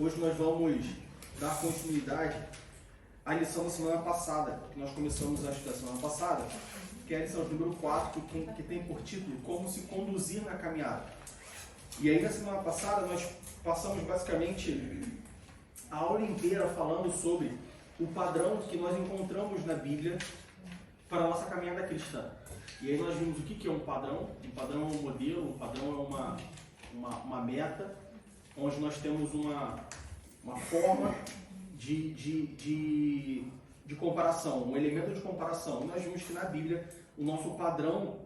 Hoje nós vamos dar continuidade à lição da semana passada, que nós começamos a estudar semana passada, que é a lição número 4, que tem por título Como se conduzir na caminhada. E aí na semana passada nós passamos basicamente a aula inteira falando sobre o padrão que nós encontramos na Bíblia para a nossa caminhada cristã. E aí nós vimos o que é um padrão. Um padrão é um modelo, um padrão é uma meta, onde nós temos uma forma de comparação, um elemento de comparação. E nós vimos que na Bíblia o nosso padrão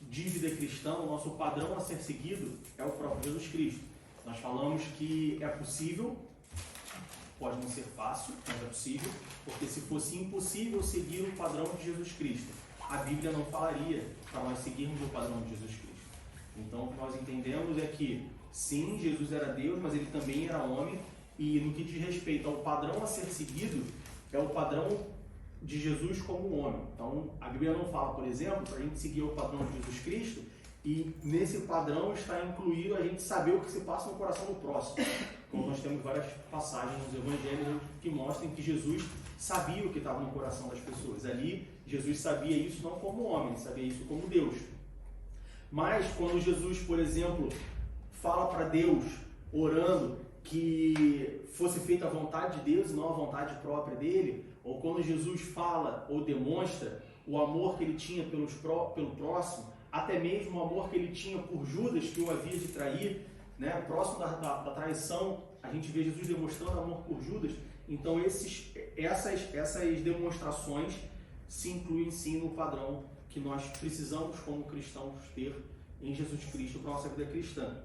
de vida cristã, o nosso padrão a ser seguido é o próprio Jesus Cristo. Nós falamos que é possível, pode não ser fácil, mas é possível, porque se fosse impossível seguir o padrão de Jesus Cristo, a Bíblia não falaria para nós seguirmos o padrão de Jesus Cristo. Então, o que nós entendemos é que, sim, Jesus era Deus, mas ele também era homem, e no que diz respeito ao padrão a ser seguido, é o padrão de Jesus como homem. Então, a Bíblia não fala, por exemplo, para a gente seguir o padrão de Jesus Cristo, e nesse padrão está incluído a gente saber o que se passa no coração do próximo. Como nós temos várias passagens nos evangelhos que mostram que Jesus sabia o que estava no coração das pessoas. Ali, Jesus sabia isso não como homem, sabia isso como Deus. Mas, quando Jesus, por exemplo, fala para Deus, orando, que fosse feita a vontade de Deus e não a vontade própria dele, ou quando Jesus fala ou demonstra o amor que ele tinha pelo próximo, até mesmo o amor que ele tinha por Judas, que o havia de trair, né? Próximo da traição, a gente vê Jesus demonstrando amor por Judas. Então essas demonstrações se incluem sim no padrão que nós precisamos como cristãos ter em Jesus Cristo para a nossa vida cristã.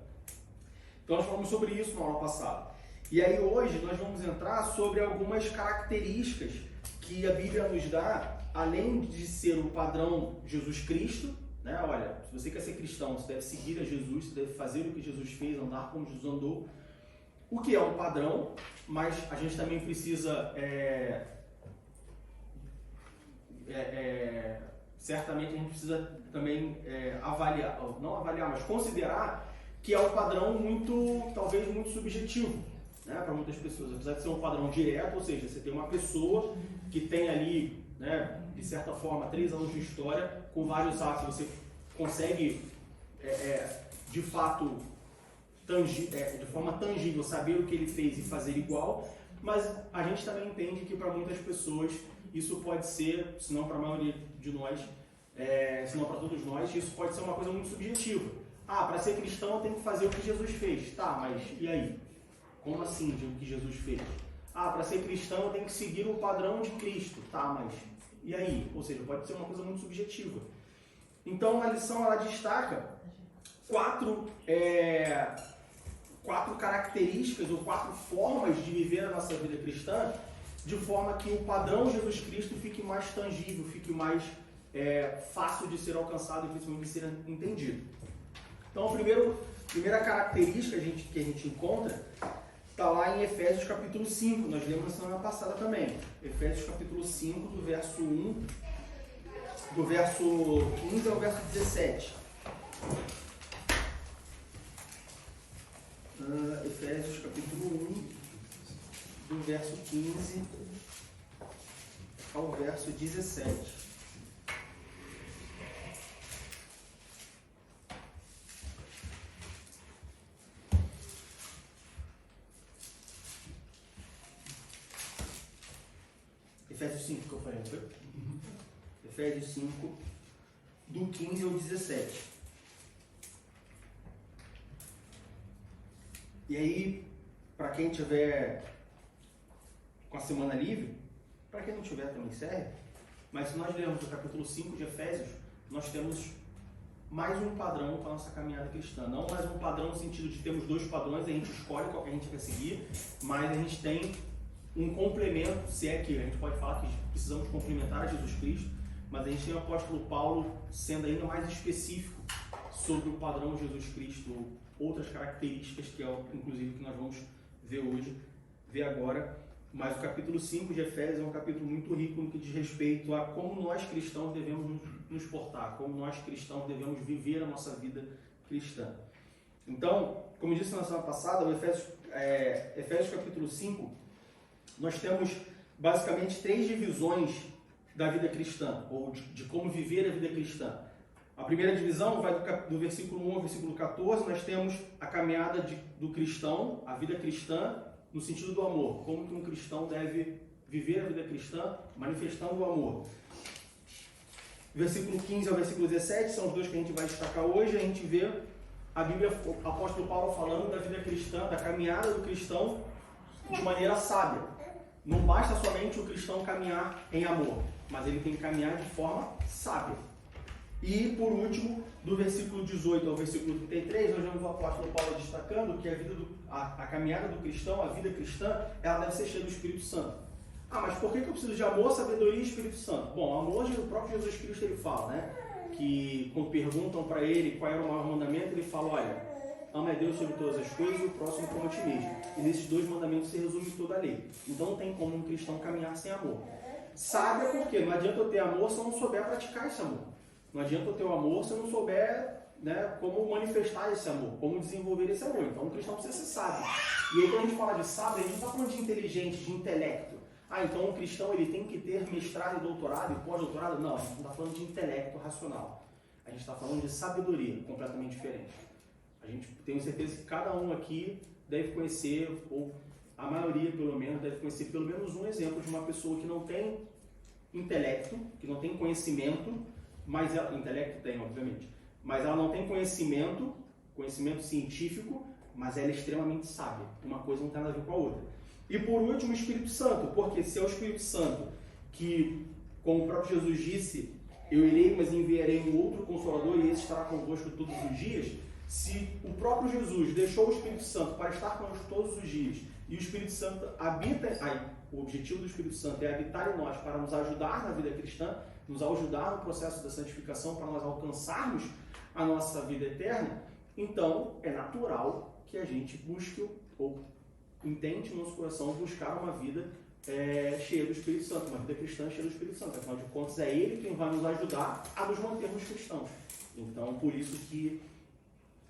Então nós falamos sobre isso na aula passada. E aí hoje nós vamos entrar sobre algumas características que a Bíblia nos dá, além de ser o padrão Jesus Cristo, né? Olha, se você quer ser cristão, você deve seguir a Jesus, você deve fazer o que Jesus fez, andar como Jesus andou. O que é um padrão, mas a gente também precisa, certamente a gente precisa também avaliar, não avaliar, mas considerar que é um padrão talvez muito subjetivo, né, para muitas pessoas. Apesar de ser um padrão direto, ou seja, você tem uma pessoa que tem ali, né, de certa forma, 3 anos de história, com vários atos, você consegue, de fato, de forma tangível, saber o que ele fez e fazer igual, mas a gente também entende que para muitas pessoas isso pode ser, se não para a maioria de nós, se não para todos nós, isso pode ser uma coisa muito subjetiva. Para ser cristão eu tenho que fazer o que Jesus fez. Tá, mas e aí? Como assim o que Jesus fez? Para ser cristão eu tenho que seguir o padrão de Cristo. Tá, mas e aí? Ou seja, pode ser uma coisa muito subjetiva. Então a lição ela destaca 4 características ou 4 formas de viver a nossa vida cristã, de forma que o padrão Jesus Cristo fique mais tangível, fique mais fácil de ser alcançado e principalmente de ser entendido. Então a primeira característica que a gente encontra está lá em Efésios capítulo 5, nós lemos na semana passada também. Efésios capítulo 5, do verso 15 ao verso 17. Efésios capítulo 1, do verso 15 ao verso 17. Efésios 5 que eu falei, não foi? Efésios 5, do 15 ao 17. E aí, para quem tiver com a semana livre, para quem não tiver também serve, mas se nós lermos o capítulo 5 de Efésios, nós temos mais um padrão para a nossa caminhada cristã. Não mais um padrão no sentido de termos 2 padrões, a gente escolhe qual que a gente quer seguir, mas a gente tem um complemento, se é que a gente pode falar que precisamos complementar a Jesus Cristo, mas a gente tem o apóstolo Paulo sendo ainda mais específico sobre o padrão Jesus Cristo, outras características que é inclusive que nós vamos ver agora. Mas o capítulo 5 de Efésios é um capítulo muito rico no que diz respeito a como nós cristãos devemos nos portar, como nós cristãos devemos viver a nossa vida cristã. Então, como eu disse na semana passada, o Efésios capítulo 5, nós temos basicamente 3 divisões da vida cristã, ou de como viver a vida cristã. A primeira divisão vai do versículo 1 ao versículo 14, nós temos a caminhada do cristão, a vida cristã, no sentido do amor. Como que um cristão deve viver a vida cristã, manifestando o amor. Versículo 15 ao versículo 17, são os 2 que a gente vai destacar hoje. A gente vê a Bíblia, o apóstolo Paulo falando da vida cristã, da caminhada do cristão de maneira sábia. Não basta somente o cristão caminhar em amor, mas ele tem que caminhar de forma sábia. E, por último, do versículo 18 ao versículo 33, nós vemos o apóstolo Paulo destacando que a caminhada do cristão, a vida cristã, ela deve ser cheia do Espírito Santo. Ah, mas por que eu preciso de amor, sabedoria e Espírito Santo? Bom, amor, o próprio Jesus Cristo ele fala, né? Que quando perguntam para ele qual era o maior mandamento, ele fala, olha, ama a Deus sobre todas as coisas e o próximo como a ti mesmo. E nesses 2 mandamentos se resume toda a lei. Então não tem como um cristão caminhar sem amor. Sabe por quê? Não adianta eu ter amor se eu não souber praticar esse amor. Não adianta eu ter o amor se eu não souber, né, como manifestar esse amor, como desenvolver esse amor. Então o cristão precisa ser sábio. E aí quando a gente fala de sábio, a gente não está falando de inteligente, de intelecto. Ah, então o cristão ele tem que ter mestrado e doutorado e pós-doutorado? Não, a gente não está falando de intelecto racional. A gente está falando de sabedoria, completamente diferente. A gente tem certeza que cada um aqui deve conhecer, ou a maioria pelo menos, deve conhecer pelo menos um exemplo de uma pessoa que não tem intelecto, que não tem conhecimento, mas ela, intelecto tem, obviamente, mas ela não tem conhecimento científico, mas ela é extremamente sábia. Uma coisa não tem nada a ver com a outra. E por último, o Espírito Santo, porque se é o Espírito Santo que, como o próprio Jesus disse, eu irei, mas enviarei um outro Consolador e esse estará convosco todos os dias, se o próprio Jesus deixou o Espírito Santo para estar conosco todos os dias e o Espírito Santo habita, o objetivo do Espírito Santo é habitar em nós para nos ajudar na vida cristã, nos ajudar no processo da santificação para nós alcançarmos a nossa vida eterna, então é natural que a gente busque ou intente no nosso coração buscar uma vida cheia do Espírito Santo, uma vida cristã cheia do Espírito Santo. Afinal de contas, é Ele quem vai nos ajudar a nos mantermos cristãos. Então, por isso que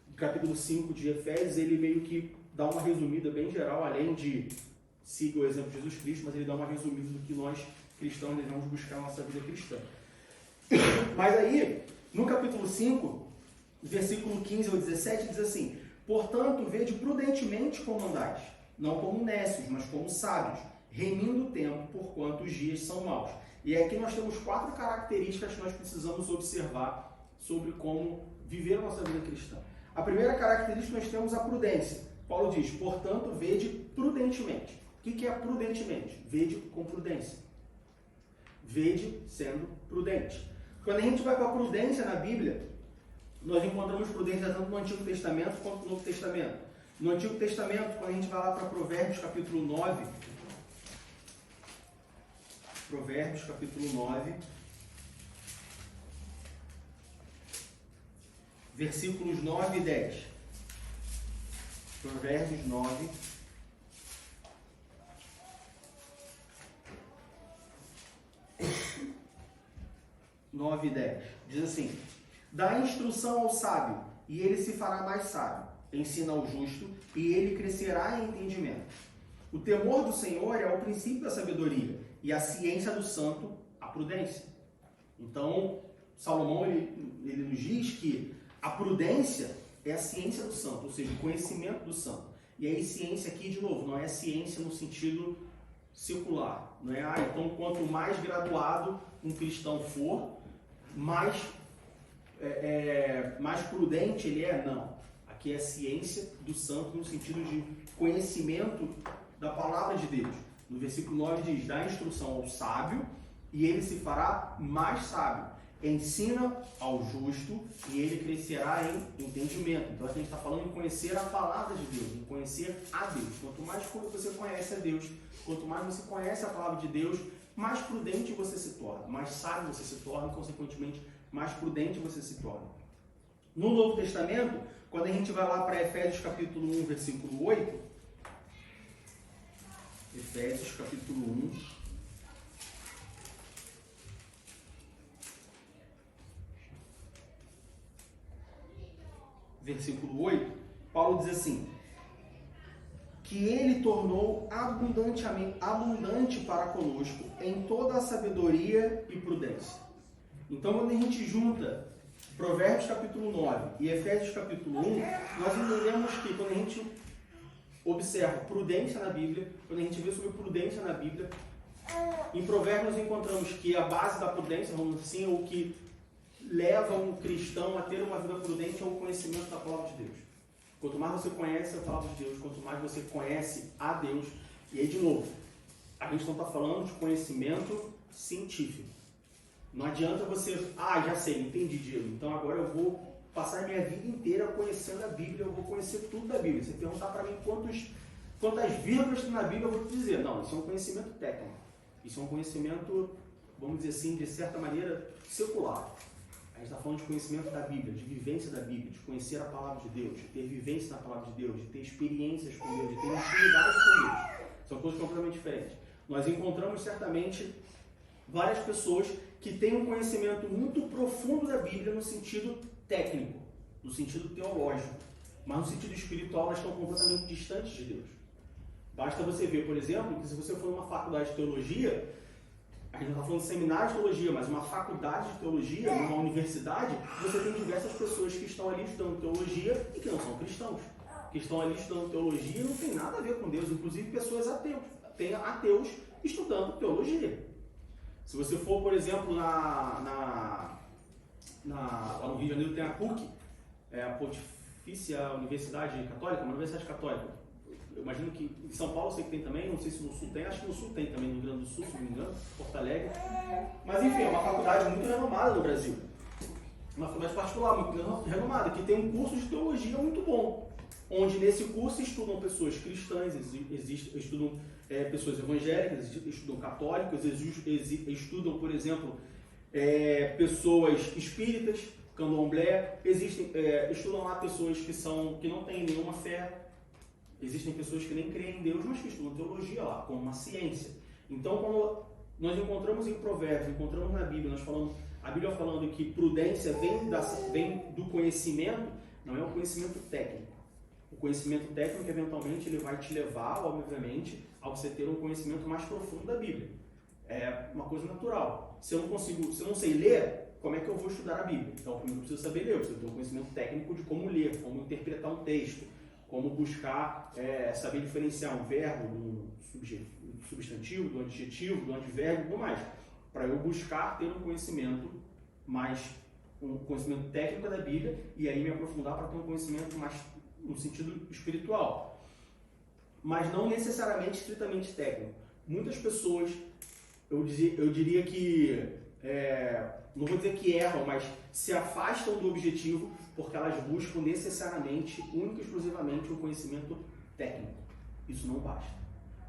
o capítulo 5 de Efésios, ele meio que dá uma resumida bem geral, além de seguir o exemplo de Jesus Cristo, mas ele dá uma resumida do que nós cristãos devemos buscar na nossa vida cristã. Mas aí, no capítulo 5, versículo 15 ao 17, diz assim: portanto, vede prudentemente como andais, não como nécios, mas como sábios, remindo o tempo, porquanto os dias são maus. E aqui nós temos 4 características que nós precisamos observar sobre como viver a nossa vida cristã. A primeira característica nós temos a prudência. Paulo diz, portanto, vede prudentemente. O que é prudentemente? Vede com prudência. Vede sendo prudente. Quando a gente vai para a prudência na Bíblia, nós encontramos prudência tanto no Antigo Testamento quanto no Novo Testamento. No Antigo Testamento, quando a gente vai lá para Provérbios capítulo 9, Provérbios capítulo 9, versículos 9 e 10. Provérbios 9, e 10. Diz assim: dá instrução ao sábio, e ele se fará mais sábio. Ensina ao justo, e ele crescerá em entendimento. O temor do Senhor é o princípio da sabedoria, e a ciência do santo, a prudência. Então, Salomão ele nos diz que a prudência é a ciência do santo, ou seja, o conhecimento do santo. E aí, ciência aqui, de novo, não é ciência no sentido secular. Não é, então, quanto mais graduado um cristão for, mais prudente ele é? Não. Aqui é a ciência do santo no sentido de conhecimento da palavra de Deus. No versículo 9 diz, dá instrução ao sábio e ele se fará mais sábio. Ensina ao justo e ele crescerá em entendimento. Então aqui a gente está falando em conhecer a palavra de Deus, em conhecer a Deus. Quanto mais você conhece a Deus, quanto mais você conhece a palavra de Deus, mais prudente você se torna, mais sábio você se torna e, consequentemente, mais prudente você se torna. No Novo Testamento, quando a gente vai lá para Efésios capítulo 1, versículo 8, Efésios capítulo 1, versículo 8, Paulo diz assim, que ele tornou abundante para conosco em toda a sabedoria e prudência. Então, quando a gente junta Provérbios capítulo 9 e Efésios capítulo 1, nós entendemos que quando a gente observa prudência na Bíblia, quando a gente vê sobre prudência na Bíblia, em Provérbios nós encontramos que a base da prudência, vamos dizer assim, o que leva um cristão a ter uma vida prudente é o conhecimento da palavra de Deus. Quanto mais você conhece a palavra de Deus, quanto mais você conhece a Deus, e aí de novo, a gente não está falando de conhecimento científico. Não adianta você, já sei, entendi, Diego, então agora eu vou passar minha vida inteira conhecendo a Bíblia, eu vou conhecer tudo da Bíblia. Você perguntar para mim quantas vírgulas tem na Bíblia, eu vou te dizer, não, isso é um conhecimento técnico. Isso é um conhecimento, vamos dizer assim, de certa maneira, secular. A gente está falando de conhecimento da Bíblia, de vivência da Bíblia, de conhecer a palavra de Deus, de ter vivência na palavra de Deus, de ter experiências com Deus, de ter intimidade com Deus. São coisas completamente diferentes. Nós encontramos certamente várias pessoas que têm um conhecimento muito profundo da Bíblia no sentido técnico, no sentido teológico, mas no sentido espiritual elas estão completamente distantes de Deus. Basta você ver, por exemplo, que se você for numa faculdade de teologia, a gente não está falando de seminário de teologia, mas uma faculdade de teologia, numa universidade, você tem diversas pessoas que estão ali estudando teologia e que não são cristãos. Que estão ali estudando teologia e não tem nada a ver com Deus, inclusive pessoas ateus. Tem ateus estudando teologia. Se você for, por exemplo, lá no Rio de Janeiro tem a PUC, a Pontifícia Universidade Católica, uma universidade católica. Eu imagino que em São Paulo eu sei que tem também, não sei se no Sul tem, acho que no Sul tem também, no Rio Grande do Sul, se não me engano, Porto Alegre. Mas enfim, é uma faculdade muito renomada no Brasil. Uma faculdade particular muito renomada, que tem um curso de teologia muito bom. Onde nesse curso estudam pessoas cristãs, estudam pessoas evangélicas, estudam católicos, estudam, por exemplo, pessoas espíritas, candomblé, estudam lá pessoas que não têm nenhuma fé. Existem pessoas que nem creem em Deus, mas que estudam teologia lá, como uma ciência. Então, quando nós encontramos em Provérbios, encontramos na Bíblia, a Bíblia falando que prudência vem do conhecimento, não é um conhecimento técnico. O conhecimento técnico, eventualmente, ele vai te levar, obviamente, a você ter um conhecimento mais profundo da Bíblia. É uma coisa natural. Se eu não sei ler, como é que eu vou estudar a Bíblia? Então, primeiro eu preciso saber ler, eu preciso ter um conhecimento técnico de como ler, como interpretar um texto, como buscar saber diferenciar um verbo do substantivo, do adjetivo, do advérbio e tudo mais. Para eu buscar ter um conhecimento técnico da Bíblia e aí me aprofundar para ter um conhecimento mais no sentido espiritual. Mas não necessariamente estritamente técnico. Muitas pessoas, eu diria que, não vou dizer que erram, mas se afastam do objetivo porque elas buscam necessariamente, única e exclusivamente, o conhecimento técnico. Isso não basta.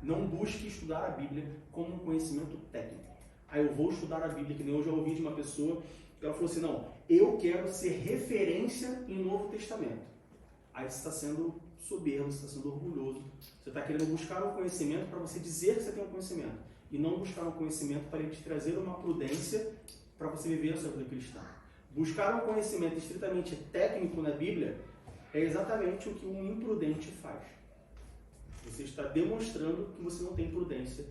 Não busque estudar a Bíblia como um conhecimento técnico. Aí eu vou estudar a Bíblia, que nem eu já ouvi de uma pessoa, que ela falou assim, não, eu quero ser referência em Novo Testamento. Aí você está sendo soberbo, você está sendo orgulhoso, você está querendo buscar um conhecimento para você dizer que você tem um conhecimento, e não buscar um conhecimento para ele te trazer uma prudência para você viver a sua vida cristã. Buscar um conhecimento estritamente técnico na Bíblia é exatamente o que um imprudente faz. Você está demonstrando que você não tem prudência,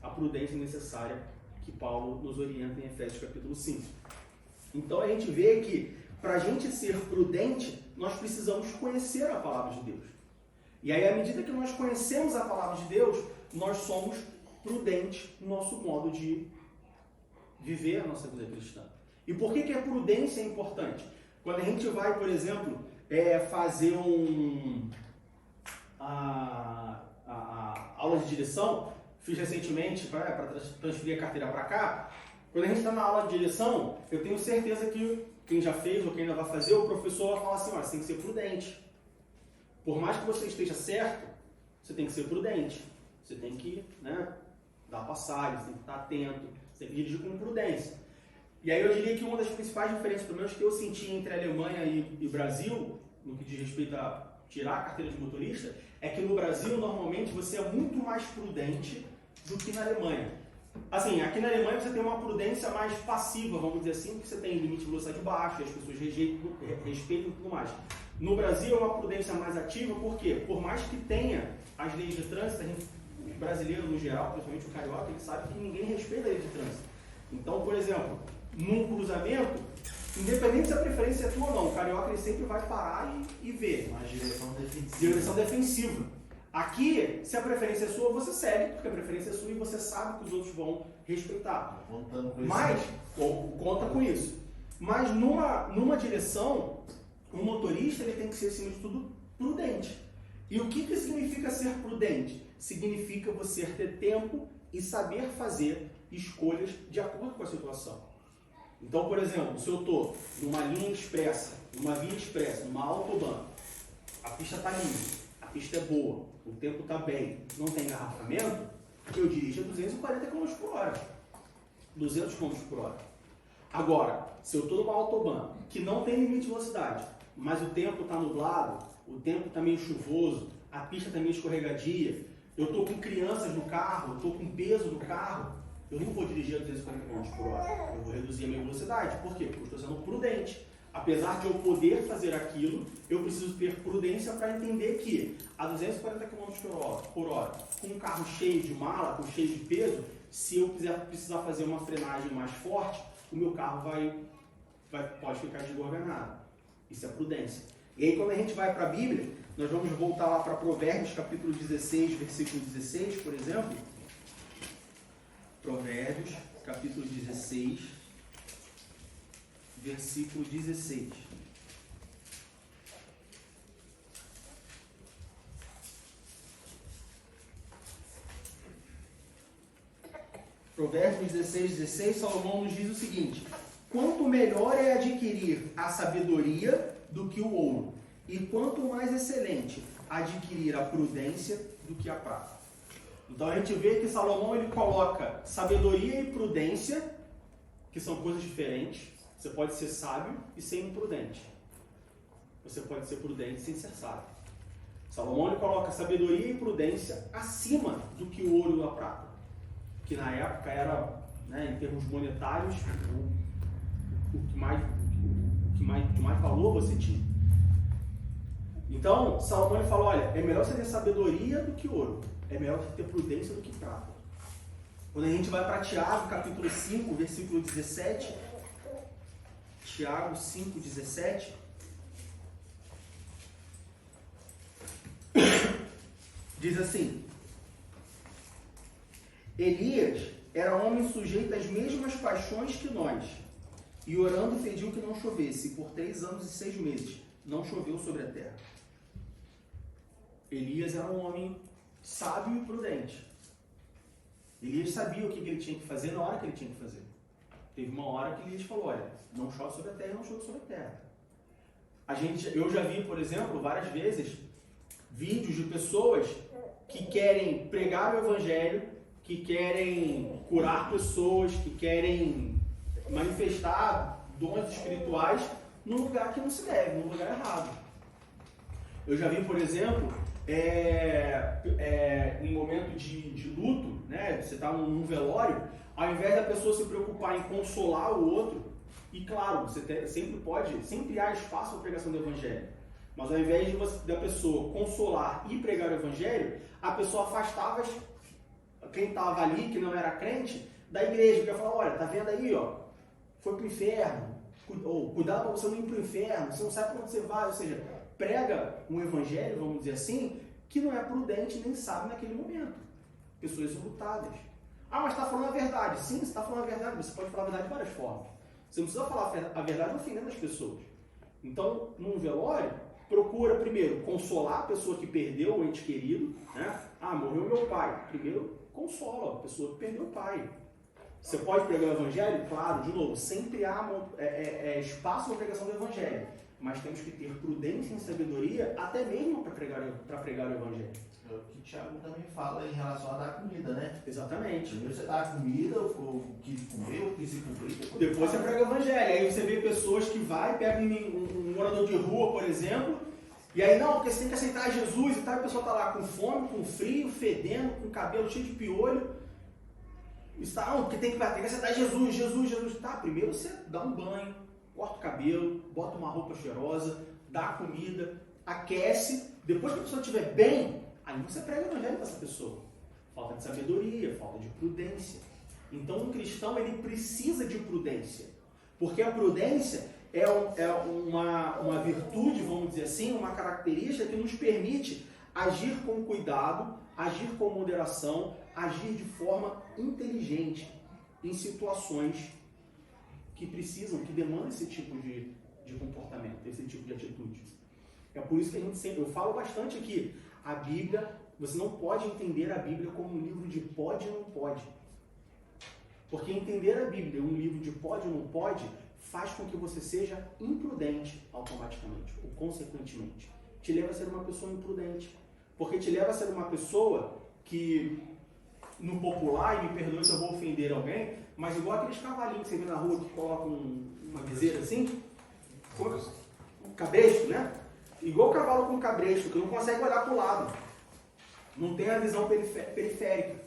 a prudência necessária que Paulo nos orienta em Efésios capítulo 5. Então a gente vê que para a gente ser prudente, nós precisamos conhecer a palavra de Deus. E aí, à medida que nós conhecemos a palavra de Deus, nós somos prudentes no nosso modo de viver a nossa vida cristã. E por que a prudência é importante? Quando a gente vai, por exemplo, fazer a aula de direção, fiz recentemente para transferir a carteira para cá, quando a gente está na aula de direção, eu tenho certeza que quem já fez ou quem ainda vai fazer, o professor vai falar assim, olha, você tem que ser prudente. Por mais que você esteja certo, você tem que ser prudente. Você tem que dar passagem, você tem que estar atento, você tem que dirigir com prudência. E aí eu diria que uma das principais diferenças, pelo menos que eu senti entre a Alemanha e Brasil, no que diz respeito a tirar a carteira de motorista, é que no Brasil, normalmente, você é muito mais prudente do que na Alemanha. Assim, aqui na Alemanha você tem uma prudência mais passiva, vamos dizer assim, porque você tem limite de velocidade baixo, as pessoas respeitam e tudo mais. No Brasil é uma prudência mais ativa, por quê? Por mais que tenha as leis de trânsito, os brasileiros no geral, principalmente o carioca, eles sabem que ninguém respeita a lei de trânsito. Então, por exemplo, num cruzamento, independente se a preferência é tua ou não, o carioca ele sempre vai parar e ver. Uma direção defensiva. Direção defensiva. Aqui, se a preferência é sua, você segue, porque a preferência é sua e você sabe que os outros vão respeitar. Contando com isso. Mas, conta com isso. Mas numa direção, o motorista ele tem que ser, acima de tudo, prudente. E o que significa ser prudente? Significa você ter tempo e saber fazer escolhas de acordo com a situação. Então, por exemplo, se eu estou numa linha expressa, numa via expressa, numa autobahn, a pista está limpa, a pista é boa, o tempo está bem, não tem engarrafamento, eu dirijo a 240 km por hora. 200 km por hora. Agora, se eu estou numa autobahn que não tem limite de velocidade, mas o tempo está nublado, o tempo está meio chuvoso, a pista está meio escorregadia, eu estou com crianças no carro, eu estou com peso no carro, eu não vou dirigir a 240 km por hora. Eu vou reduzir a minha velocidade. Por quê? Porque eu estou sendo prudente. Apesar de eu poder fazer aquilo, eu preciso ter prudência para entender que a 240 km por hora, com um carro cheio de mala, com cheio de peso, se eu precisar fazer uma frenagem mais forte, o meu carro pode ficar desgovernado. Isso é prudência. E aí, quando a gente vai para a Bíblia, nós vamos voltar lá para Provérbios, capítulo 16, versículo 16, por exemplo. Provérbios, capítulo 16, versículo 16. Provérbios 16, Salomão nos diz o seguinte: quanto melhor é adquirir a sabedoria do que o ouro, e quanto mais excelente adquirir a prudência do que a prata. Então a gente vê que Salomão ele coloca sabedoria e prudência, que são coisas diferentes. Você pode ser sábio e ser imprudente. Você pode ser prudente sem ser sábio. Salomão ele coloca sabedoria e prudência acima do que o ouro e a prata, que na época era, né, em termos monetários, o que mais valor você tinha. Então, Salomão ele fala, olha, é melhor você ter sabedoria do que ouro. É melhor você ter prudência do que prata. Quando a gente vai para Tiago, capítulo 5, versículo 17. Tiago 5, 17. Diz assim: Elias era homem sujeito às mesmas paixões que nós, e orando pediu que não chovesse, e por 3 anos e 6 meses não choveu sobre a terra. Elias era um homem sábio e prudente. Elias sabia o que ele tinha que fazer na hora que ele tinha que fazer. Teve uma hora que Elias falou, olha, não chove sobre a terra, não chove sobre a terra. Eu já vi, por exemplo, várias vezes, vídeos de pessoas que querem pregar o evangelho, que querem curar pessoas, que querem manifestar dons espirituais num lugar que não se deve, num lugar errado. Eu já vi, por exemplo, em momento de luto, né, você está num velório, ao invés da pessoa se preocupar em consolar o outro, e claro, sempre há espaço para a pregação do evangelho, mas ao invés da pessoa consolar e pregar o evangelho, a pessoa afastava quem estava ali, que não era crente, da igreja, porque falava, olha, tá vendo aí, ó, foi pro inferno, ou cuidado para você não ir pro inferno, você não sabe para onde você vai, ou seja, prega um evangelho, vamos dizer assim, que não é prudente nem sabe naquele momento. Pessoas enlutadas. Ah, mas está falando a verdade. Sim, você está falando a verdade, você pode falar a verdade de várias formas. Você não precisa falar a verdade ofendendo as pessoas. Então, num velório, procura primeiro consolar a pessoa que perdeu o ente querido, né? Ah, morreu meu pai. Primeiro, consola a pessoa que perdeu o pai. Você pode pregar o evangelho? Claro, de novo, sempre há espaço para a pregação do evangelho. Mas temos que ter prudência e sabedoria até mesmo para pregar o evangelho. É o que o Tiago também fala em relação a dar comida, né? Exatamente. Primeiro você dá a comida, o que comer, o que se cumprir. Depois você prega o evangelho. Aí você vê pessoas que pegam um morador de rua, por exemplo, e aí, não, porque você tem que aceitar Jesus e tal, e a pessoa está lá com fome, com frio, fedendo, com cabelo cheio de piolho. Não, porque tem que aceitar Jesus. Tá, primeiro você dá um banho, corta o cabelo, bota uma roupa cheirosa, dá comida, aquece. Depois que a pessoa estiver bem, aí você prega o evangelho para essa pessoa. Falta de sabedoria, falta de prudência. Então, um cristão, ele precisa de prudência. Porque a prudência é uma virtude, vamos dizer assim, uma característica que nos permite agir com cuidado, agir com moderação, agir de forma inteligente em situações que precisam, que demandam esse tipo de comportamento, esse tipo de atitude. É por isso que eu falo bastante aqui, a Bíblia, você não pode entender a Bíblia como um livro de pode e não pode. Porque entender a Bíblia, um livro de pode ou não pode, faz com que você seja imprudente automaticamente, ou consequentemente. Te leva a ser uma pessoa imprudente. Porque te leva a ser uma pessoa que, no popular, e me perdoe se eu vou ofender alguém, mas igual aqueles cavalinhos que você vê na rua que colocam uma viseira assim, um cabresto, né? Igual o cavalo com cabresto, que não consegue olhar para o lado. Não tem a visão periférica.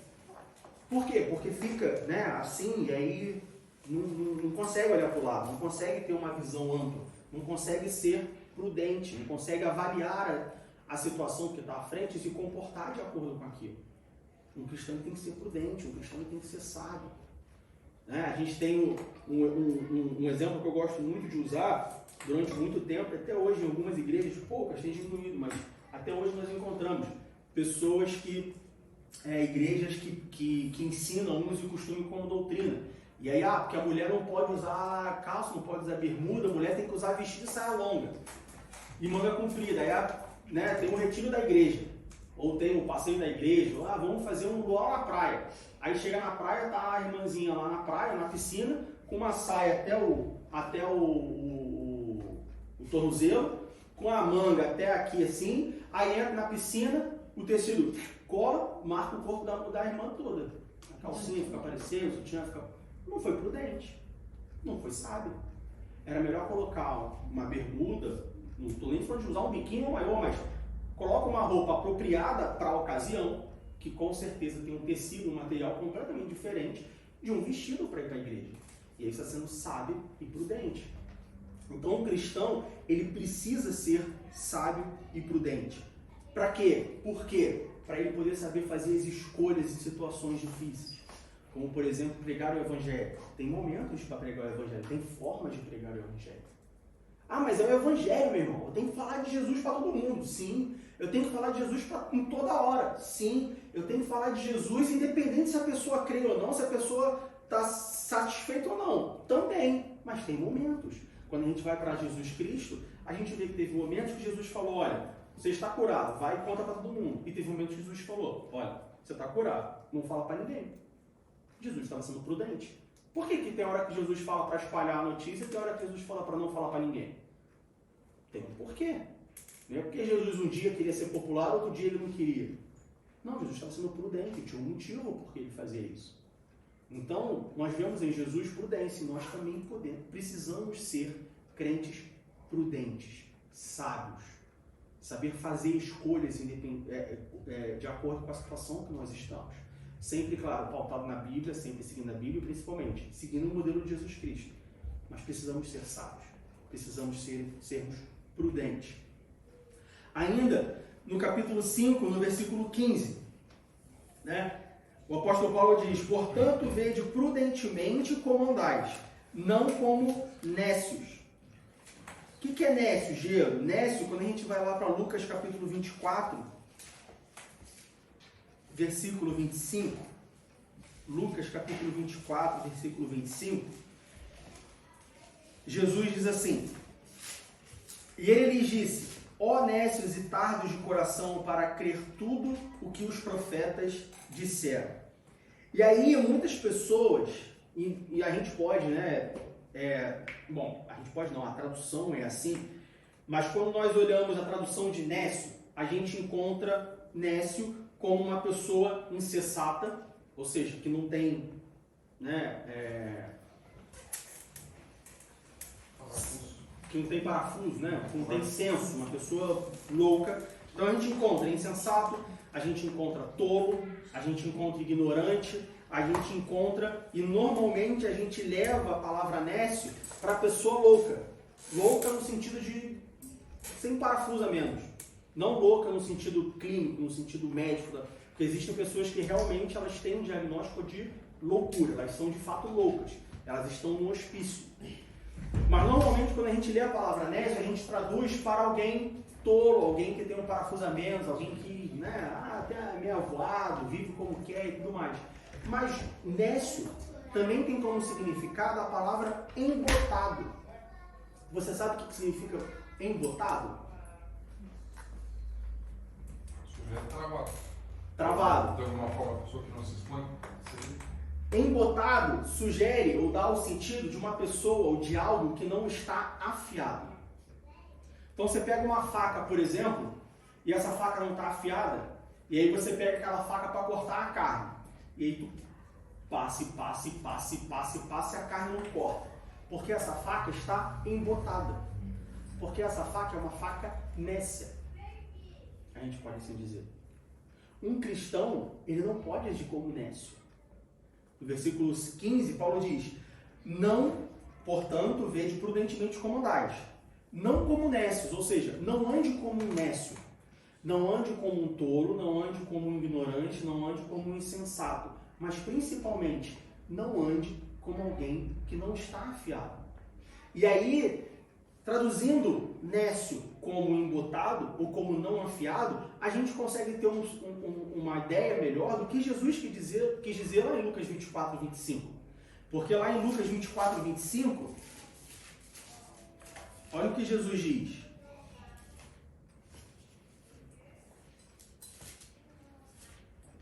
Por quê? Porque fica, né, assim, e aí não consegue olhar para o lado, não consegue ter uma visão ampla, não consegue ser prudente, não consegue avaliar a situação que está à frente e se comportar de acordo com aquilo. Um cristão tem que ser prudente, um cristão tem que ser sábio. Né? A gente tem um exemplo que eu gosto muito de usar durante muito tempo, até hoje em algumas igrejas, poucas, tem diminuído, mas até hoje nós encontramos pessoas igrejas que ensinam uso e costume como doutrina. E aí, porque a mulher não pode usar calça, não pode usar bermuda, a mulher tem que usar vestido e saia longa e manga comprida. Aí, tem um retiro da igreja, ou tem um passeio da igreja, vamos fazer um luau na praia. Aí chega na praia, tá a irmãzinha lá na praia, na piscina, com uma saia até o tornozelo, com a manga até aqui assim, aí entra na piscina, o tecido cola, marca o corpo da irmã toda. A calcinha fica aparecendo, o sutiã fica... Não foi prudente, não foi sábio. Era melhor colocar uma bermuda, não estou nem falando de usar um biquíni ou maior, mas coloca uma roupa apropriada para a ocasião, que com certeza tem um tecido, um material completamente diferente de um vestido para ir para a igreja. E aí está sendo sábio e prudente. Então, um cristão, ele precisa ser sábio e prudente. Para quê? Por quê? Para ele poder saber fazer as escolhas em situações difíceis. Como, por exemplo, pregar o evangelho. Tem momentos para pregar o evangelho, tem formas de pregar o evangelho. Mas é o evangelho, meu irmão. Eu tenho que falar de Jesus para todo mundo. Sim. Eu tenho que falar de Jesus em toda hora. Sim. Eu tenho que falar de Jesus independente se a pessoa crê ou não, se a pessoa está satisfeita ou não. Também. Mas tem momentos. Quando a gente vai para Jesus Cristo, a gente vê que teve momentos que Jesus falou, olha, você está curado, vai e conta para todo mundo. E teve momentos que Jesus falou, olha, você está curado, não fala para ninguém. Jesus estava sendo prudente. Por que tem hora que Jesus fala para espalhar a notícia e tem hora que Jesus fala para não falar para ninguém? Tem um porquê. Não é porque Jesus um dia queria ser popular, outro dia ele não queria. Não, Jesus estava sendo prudente, tinha um motivo por que ele fazia isso. Então, nós vemos em Jesus prudência e nós também precisamos ser crentes prudentes, sábios, saber fazer escolhas de acordo com a situação que nós estamos. Sempre, claro, pautado na Bíblia, sempre seguindo a Bíblia e principalmente seguindo o modelo de Jesus Cristo. Mas precisamos ser sábios, precisamos sermos prudentes. Ainda no capítulo 5, no versículo 15, o apóstolo Paulo diz, portanto, vede prudentemente como andais, não como nécios. O que é nécio, Gelo? Nécio, quando a gente vai lá para Lucas capítulo 24, versículo 25, Lucas capítulo 24, versículo 25, Jesus diz assim, e ele lhes disse, ó nécios e tardos de coração para crer tudo o que os profetas disseram. E aí muitas pessoas, e a gente pode, a gente pode não, a tradução é assim, mas quando nós olhamos a tradução de nécio, a gente encontra nécio como uma pessoa insensata, ou seja, que não tem, que não tem parafuso, que não tem senso, uma pessoa louca. Então a gente encontra insensato, a gente encontra tolo, a gente encontra ignorante, a gente encontra, e normalmente a gente leva a palavra nécio para a pessoa louca. Louca no sentido de sem parafuso a menos. Não louca no sentido clínico, no sentido médico, porque existem pessoas que realmente elas têm um diagnóstico de loucura, elas são de fato loucas, elas estão no hospício. Mas normalmente quando a gente lê a palavra nécio, a gente traduz para alguém tolo, alguém que tem um parafuso a menos, alguém que, até é meio avoado, vive como quer e tudo mais. Mas nécio também tem como significado a palavra embotado. Você sabe o que significa embotado? Sujeito travado. Travado. De alguma forma, a pessoa que não se expõe. Embotado sugere ou dá o sentido de uma pessoa ou de algo que não está afiado. Então você pega uma faca, por exemplo, e essa faca não está afiada, e aí você pega aquela faca para cortar a carne. E aí tu passa, e a carne não corta. Porque essa faca está embotada. Porque essa faca é uma faca nécia. A gente pode assim dizer. Um cristão, ele não pode agir como nécio. No versículo 15, Paulo diz: não, portanto, vede prudentemente como andais. Não como nécios, ou seja, não ande como um nécio. Não ande como um tolo, não ande como um ignorante, não ande como um insensato. Mas, principalmente, não ande como alguém que não está afiado. E aí, traduzindo nécio como embotado ou como não afiado, a gente consegue ter uma ideia melhor do que Jesus quis dizer lá em Lucas 24, 25. Porque lá em Lucas 24, 25, olha o que Jesus diz.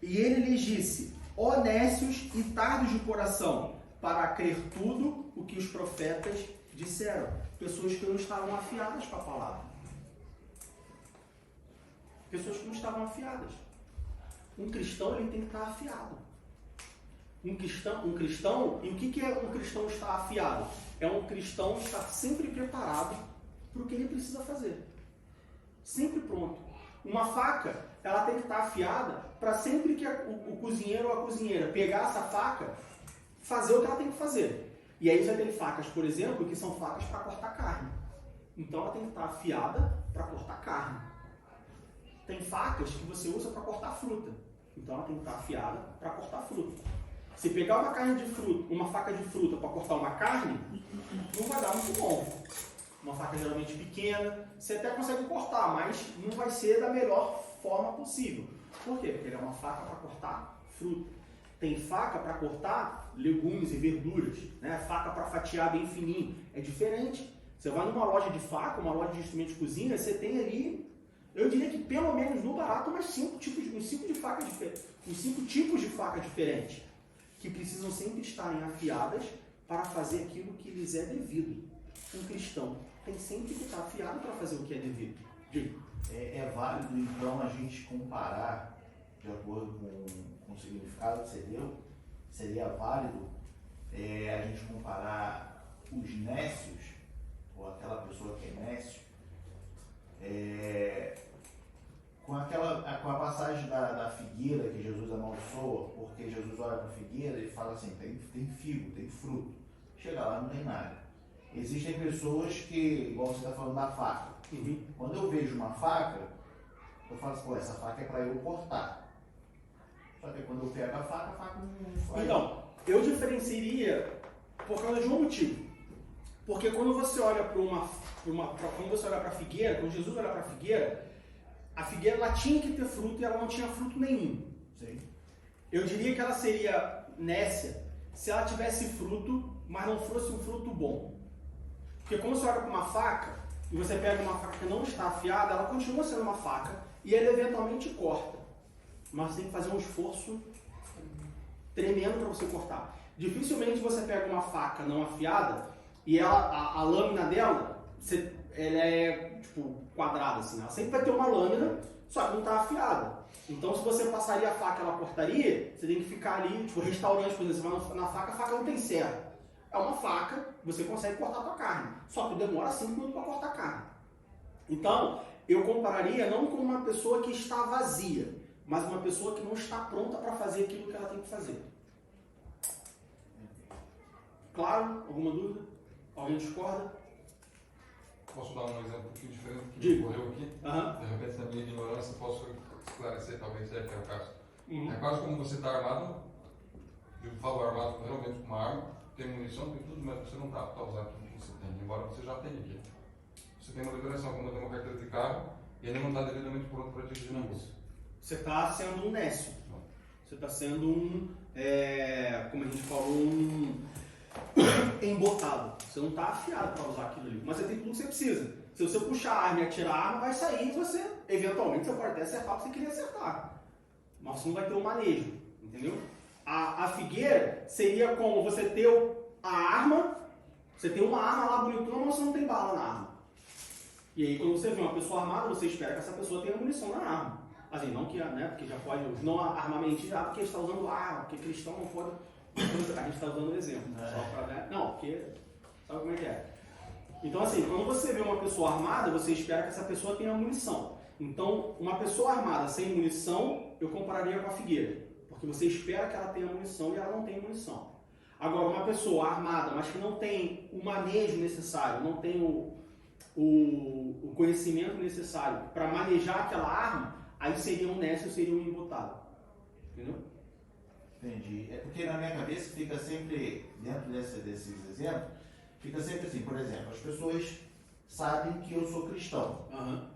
E ele lhes disse: ó nécios e tardos de coração, para crer tudo o que os profetas disseram. Pessoas que não estavam afiadas com a palavra. Pessoas que não estavam afiadas. Um cristão, ele tem que estar afiado. Um cristão, e o que é um cristão estar afiado? É um cristão estar sempre preparado para o que ele precisa fazer. Sempre pronto. Uma faca, ela tem que estar afiada para sempre que o cozinheiro ou a cozinheira pegar essa faca, fazer o que ela tem que fazer. E aí já tem facas, por exemplo, que são facas para cortar carne. Então ela tem que estar afiada para cortar carne. Tem facas que você usa para cortar fruta. Então ela tem que estar afiada para cortar fruta. Se pegar uma faca de fruta para cortar uma carne, não vai dar muito bom. Uma faca geralmente pequena, você até consegue cortar, mas não vai ser da melhor forma possível. Por quê? Porque ela é uma faca para cortar fruta. Tem faca para cortar legumes e verduras, né? Faca para fatiar bem fininho. É diferente. Você vai numa loja de faca, uma loja de instrumentos de cozinha, você tem ali, eu diria que pelo menos no barato, uns 5 tipos de faca diferentes, que precisam sempre estarem afiadas para fazer aquilo que lhes é devido. Um cristão tem sempre que estar afiado para fazer o que é devido. É válido, então, a gente comparar, de acordo com o significado que você deu, seria válido a gente comparar os nécios, ou aquela pessoa que é nécio, com a passagem da figueira que Jesus amaldiçoa, porque Jesus olha para a figueira e fala assim, tem figo, tem fruto. Chega lá, não tem nada. Existem pessoas que, igual você está falando da faca, quando eu vejo uma faca, eu falo assim, essa faca é para eu cortar. Só que quando eu pego a faca não faz. Então, eu diferenciaria por causa de um motivo. Porque quando você olha quando você olha para a figueira, quando Jesus olha para a figueira ela tinha que ter fruto e ela não tinha fruto nenhum. Sim. Eu diria que ela seria nécia se ela tivesse fruto, mas não fosse um fruto bom. Porque quando você olha para uma faca e você pega uma faca que não está afiada, ela continua sendo uma faca e ela eventualmente corta. Mas você tem que fazer um esforço tremendo para você cortar. Dificilmente você pega uma faca não afiada e a lâmina dela, ela é tipo quadrada assim. Ela sempre vai ter uma lâmina, só que não está afiada. Então se você passaria a faca ela cortaria, você tem que ficar ali, tipo restaurante, por exemplo, você vai na faca, a faca não tem serra. É uma faca, você consegue cortar a tua carne. Só que demora 5 minutos para cortar a carne. Então, eu compararia não com uma pessoa que está vazia, mas uma pessoa que não está pronta para fazer aquilo que ela tem que fazer. Claro? Alguma dúvida? Alguém discorda? Posso dar um exemplo um pouquinho diferente do que Diga. ocorreu aqui? Aham. De repente, na minha ignorância, posso esclarecer, talvez, se é que é o caso. Uhum. É quase como você está armado, eu falo armado realmente com uma arma, tem munição, tem tudo, mas você não está a usar tudo que você tem, embora você já tenha aqui. Você tem uma liberação, como eu tenho uma carteira de carro, e ainda não está devidamente pronto para dirigir na rua. Você está sendo um nécio. Você está sendo um, como a gente falou, um embotado. Você não está afiado para usar aquilo ali. Mas você tem tudo que você precisa. Se você puxar a arma e atirar a arma, vai sair e você, eventualmente, você pode até acertar o que você queria acertar. Mas você não vai ter o manejo. Entendeu? A figueira seria como você ter a arma, você tem uma arma lá bonitona, mas você não tem bala na arma. E aí, quando você vê uma pessoa armada, você espera que essa pessoa tenha munição na arma. Assim, não que, né, porque já pode, não armamentistas, porque está usando arma, porque cristão não pode. A gente está usando o exemplo. Só pra, né? Não, porque sabe como é que é. Então, assim, quando você vê uma pessoa armada, você espera que essa pessoa tenha munição. Então, uma pessoa armada sem munição, eu compararia com a figueira. Porque você espera que ela tenha munição e ela não tem munição. Agora, uma pessoa armada, mas que não tem o manejo necessário, não tem o conhecimento necessário para manejar aquela arma, aí seria um nécio, seria um embotado. Entendeu? Entendi. É porque na minha cabeça fica sempre, dentro desses exemplos, fica sempre assim, por exemplo, as pessoas sabem que eu sou cristão. Uhum.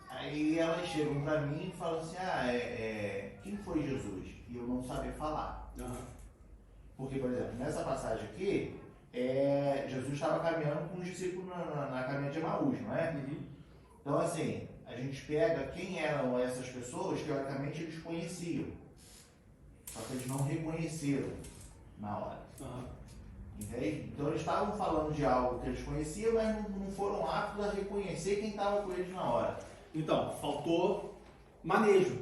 Aí elas chegam pra mim e falam assim, quem foi Jesus? E eu não sabia falar. Uhum. Porque, por exemplo, nessa passagem aqui, Jesus estava caminhando com os discípulos na caminhada de Emaús, não é? Uhum. Então, assim, a gente pega quem eram essas pessoas, teoricamente eles conheciam. Só que eles não reconheceram na hora. Uhum. Entende? Então eles estavam falando de algo que eles conheciam, mas não foram aptos a reconhecer quem estava com eles na hora. Então, faltou manejo.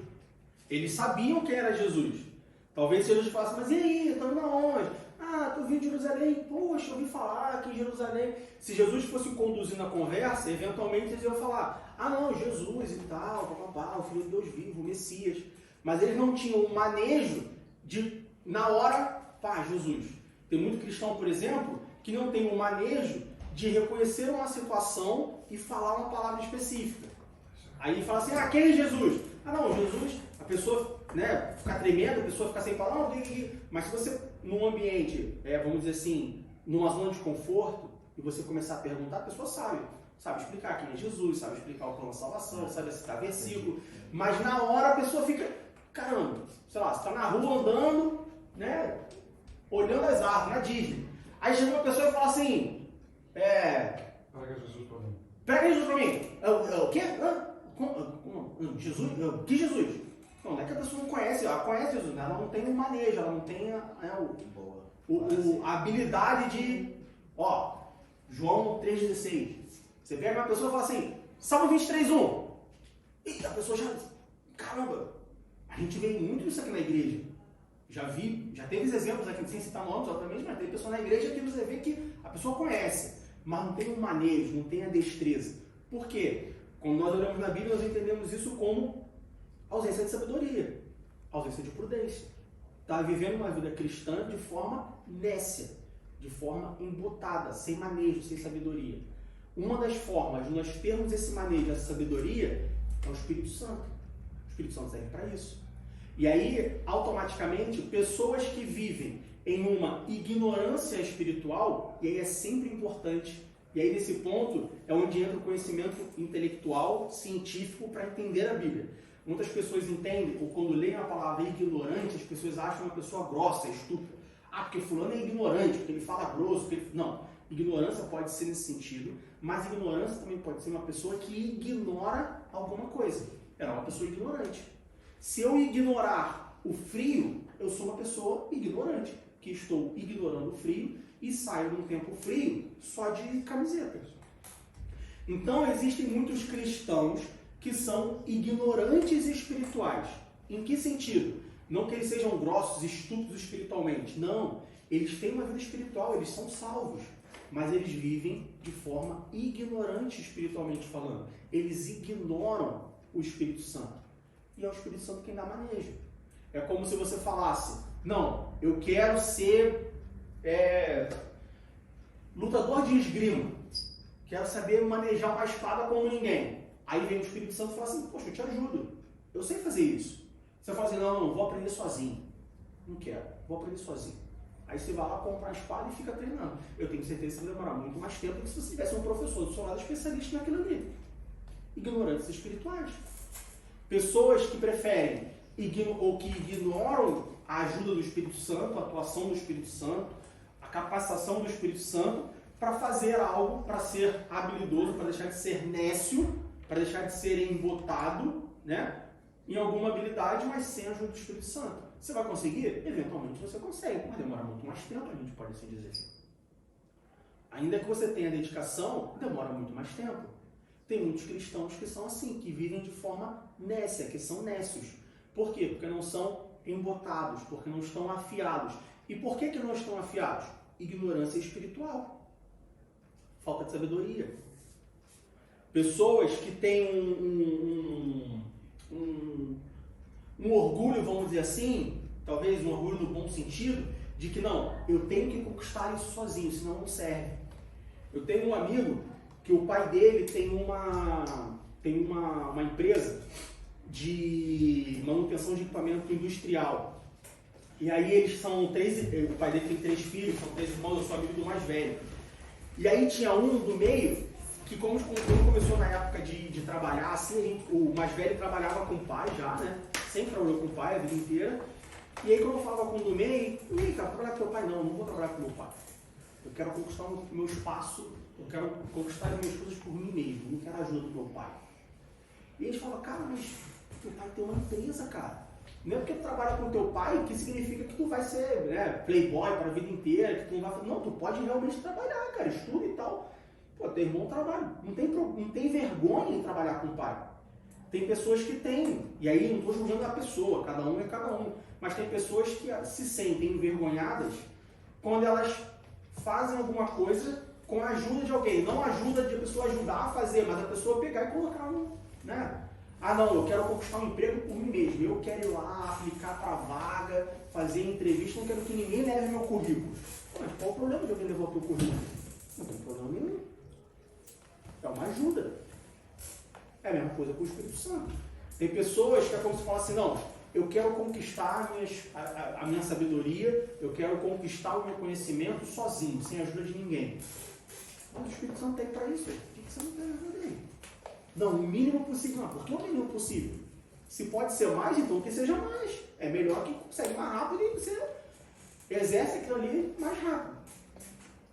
Eles sabiam quem era Jesus. Talvez se Jesus falasse, mas e aí, estamos na onde? Ah, tu vindo de Jerusalém, poxa, eu ouvi falar aqui em Jerusalém. Se Jesus fosse conduzindo a conversa, eventualmente eles iam falar, ah não, Jesus e tal, papapá, o Filho de Deus vivo, o Messias. Mas eles não tinham o manejo de, na hora, pá, Jesus. Tem muito cristão, por exemplo, que não tem o manejo de reconhecer uma situação e falar uma palavra específica. Aí fala assim, quem é Jesus? Ah não, Jesus, a pessoa, né, fica tremendo, a pessoa fica sem palavra, mas se você, num ambiente, vamos dizer assim, numa zona de conforto, e você começar a perguntar, a pessoa sabe explicar quem é Jesus, sabe explicar o plano de salvação, sabe citar versículo, mas na hora a pessoa fica, caramba, sei lá, você está na rua andando, né, olhando as árvores, na Disney, aí chega uma pessoa e fala assim, Prega Jesus para mim. prega Jesus pra mim, o quê? Jesus? Que Jesus? Não é que a pessoa não conhece, ela conhece Jesus, né? Ela não tem o manejo, ela não tem a habilidade de, João 3,16. Você pega uma pessoa e fala assim, Salmo 23,1. E a pessoa já, caramba, a gente vê muito isso aqui na igreja. Já teve os exemplos aqui, sem citar nomes, obviamente, mas tem pessoa na igreja que você vê que a pessoa conhece, mas não tem o manejo, não tem a destreza. Por quê? Quando nós olhamos na Bíblia, nós entendemos isso como ausência de sabedoria, ausência de prudência. Está vivendo uma vida cristã de forma nécia, de forma embotada, sem manejo, sem sabedoria. Uma das formas de nós termos esse manejo, essa sabedoria, é o Espírito Santo. O Espírito Santo serve para isso. E aí, automaticamente, pessoas que vivem em uma ignorância espiritual, e aí é sempre importante, e aí nesse ponto é onde entra o conhecimento intelectual, científico, para entender a Bíblia. Muitas pessoas entendem, ou quando leem a palavra ignorante, as pessoas acham uma pessoa grossa, estúpida. Porque fulano é ignorante, porque ele fala grosso. Não, ignorância pode ser nesse sentido, mas ignorância também pode ser uma pessoa que ignora alguma coisa. Ela é uma pessoa ignorante. Se eu ignorar o frio, eu sou uma pessoa ignorante, que estou ignorando o frio e saio num tempo frio só de camiseta. Então existem muitos cristãos que são ignorantes espirituais. Em que sentido? Não que eles sejam grossos, estúpidos espiritualmente. Não. Eles têm uma vida espiritual, eles são salvos. Mas eles vivem de forma ignorante espiritualmente falando. Eles ignoram o Espírito Santo. E é o Espírito Santo quem dá manejo. É como se você falasse, não, eu quero ser lutador de esgrima. quero saber manejar uma espada como ninguém. Aí vem o Espírito Santo e fala assim, poxa, eu te ajudo, eu sei fazer isso. Você fala assim, não, vou aprender sozinho. Não quero, vou aprender sozinho. Aí você vai lá, compra a espada e fica treinando. Eu tenho certeza que vai demorar muito mais tempo do que se você tivesse um professor do seu lado especialista naquilo ali. Ignorantes espirituais. Pessoas que preferem ou que ignoram a ajuda do Espírito Santo, a atuação do Espírito Santo, a capacitação do Espírito Santo para fazer algo, para ser habilidoso, para deixar de ser nécio, para deixar de ser embotado, né, em alguma habilidade, mas sem a ajuda do Espírito Santo. Você vai conseguir? Eventualmente você consegue, mas demora muito mais tempo, a gente pode assim dizer assim. Ainda que você tenha dedicação, demora muito mais tempo. Tem muitos cristãos que são assim, que vivem de forma nécia, que são nécios. Por quê? Porque não são embotados, porque não estão afiados. E por que não estão afiados? Ignorância espiritual. Falta de sabedoria. Pessoas que têm um orgulho, vamos dizer assim, talvez um orgulho no bom sentido, de que não, eu tenho que conquistar isso sozinho, senão não serve. Eu tenho um amigo que o pai dele tem uma empresa de manutenção de equipamento industrial. E aí eles são o pai dele tem 3 filhos, são 3 irmãos, eu sou amigo do mais velho. E aí tinha um do meio, que como começou na época de trabalhar, assim, o mais velho trabalhava com o pai já, né? Sempre trabalhou com o pai a vida inteira. E aí quando eu falava com o do meio, e aí, cara, trabalhar com o teu pai? Não vou trabalhar com o meu pai. Eu quero conquistar o meu espaço, eu quero conquistar as minhas coisas por mim mesmo, não quero a ajuda do meu pai. E eles falam, cara, mas teu pai tem uma empresa, cara. Não é porque tu trabalha com teu pai que significa que tu vai ser, né, playboy para a vida inteira, que tu não vai... Não, tu pode realmente trabalhar, cara, estuda e tal. Pô, teu irmão trabalha, não tem vergonha em trabalhar com o pai. Tem pessoas que têm, e aí não estou julgando a pessoa, cada um é cada um, mas tem pessoas que se sentem envergonhadas quando elas fazem alguma coisa com a ajuda de alguém, não a ajuda de a pessoa ajudar a fazer, mas a pessoa pegar e colocar no, né? Ah não, eu quero conquistar um emprego por mim mesmo, eu quero ir lá, aplicar para vaga, fazer entrevista, não quero que ninguém leve meu currículo. Mas qual o problema de alguém levar o teu currículo? Não tem problema nenhum. É uma ajuda. É a mesma coisa com o Espírito Santo. Tem pessoas que é como se fala assim, não, eu quero conquistar a minha sabedoria, eu quero conquistar o meu conhecimento sozinho, sem a ajuda de ninguém. Mas o Espírito Santo tem para isso, por que você não tem a ajuda dele? Não, o mínimo possível. Não, por que o mínimo possível? Se pode ser mais, então que seja mais. É melhor que consegue mais rápido e você exerce aquilo ali mais rápido.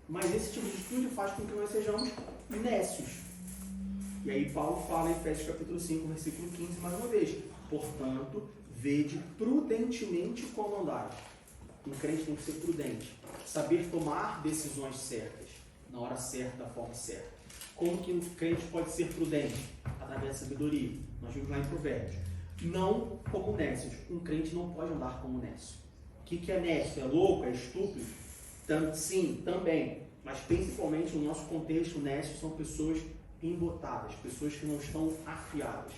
Mas esse tipo de estudo faz com que nós sejamos nécios. E aí Paulo fala em Efésios capítulo 5, versículo 15, mais uma vez. Portanto, vede prudentemente como andar. Um crente tem que ser prudente. Saber tomar decisões certas, na hora certa, da forma certa. Como que um crente pode ser prudente? Através da sabedoria. Nós vimos lá em Provérbios. Não como nécios. Um crente não pode andar como nécio. O que é nécio? É louco? É estúpido? Sim, também. Mas principalmente no nosso contexto, nécio são pessoas embotadas, pessoas que não estão afiadas.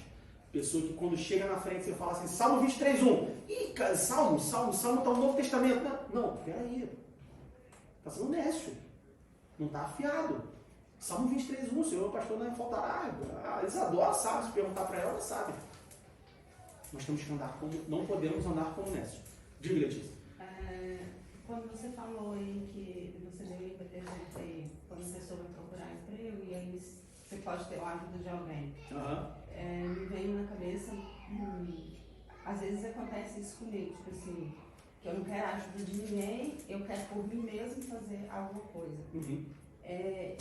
Pessoa que quando chega na frente você fala assim, Salmo 23:1. Ih, cara, Salmo está no Novo Testamento. Não, peraí. Está sendo nécio. Não está afiado. Salmo 23:1, Senhor, pastor, não faltará. Eles adoram, sabe? Se perguntar para ela, ela sabe. Nós temos que andar como, não podemos andar como nécio. Diga, Letícia. Quando você falou aí que você deve ter, quando a pessoa vai procurar emprego, e aí você pode ter a ajuda de alguém. Me veio na cabeça, às vezes acontece isso comigo, tipo assim, que eu não quero a ajuda de ninguém, eu quero por mim mesmo fazer alguma coisa. Uhum.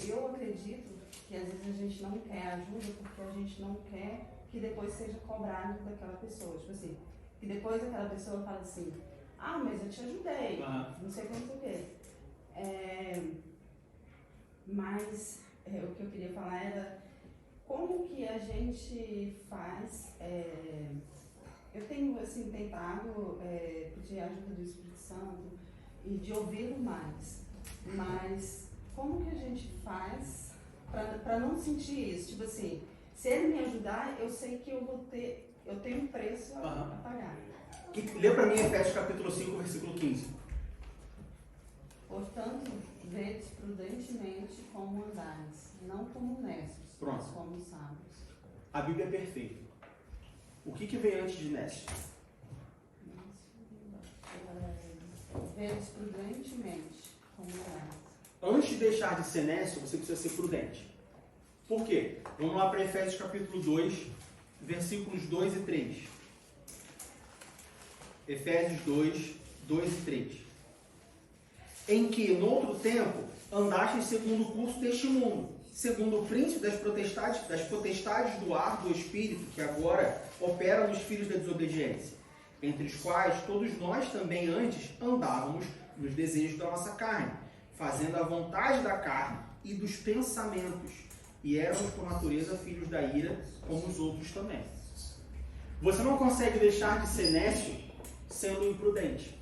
Eu acredito que às vezes a gente não quer ajuda porque a gente não quer que depois seja cobrado daquela pessoa. Tipo assim, que depois aquela pessoa fala assim, ah, mas eu te ajudei, não sei como, não sei o quê. Mas o que eu queria falar era como que a gente faz. Eu tenho assim, tentado pedir a ajuda do Espírito Santo e de ouvi-lo mais, mas como que a gente faz para não sentir isso? Tipo assim, se ele me ajudar, eu sei que eu tenho um preço a pagar. Lê para mim Efésios capítulo 5, versículo 15. Portanto, vede prudentemente como andares, não como necios, Pronto. mas como sábios. A Bíblia é perfeita. O que vem antes de Nécio? Vedes prudentemente como andares. Antes de deixar de ser nécio, você precisa ser prudente. Por quê? Vamos lá para Efésios capítulo 2, versículos 2 e 3. Efésios 2, 2 e 3. Em que, no outro tempo, andastes segundo o curso deste mundo, segundo o príncipe das potestades do ar do Espírito, que agora opera nos filhos da desobediência, entre os quais todos nós também antes andávamos nos desejos da nossa carne, fazendo a vontade da carne e dos pensamentos, e éramos por natureza filhos da ira, como os outros também. Você não consegue deixar de ser nécio sendo imprudente.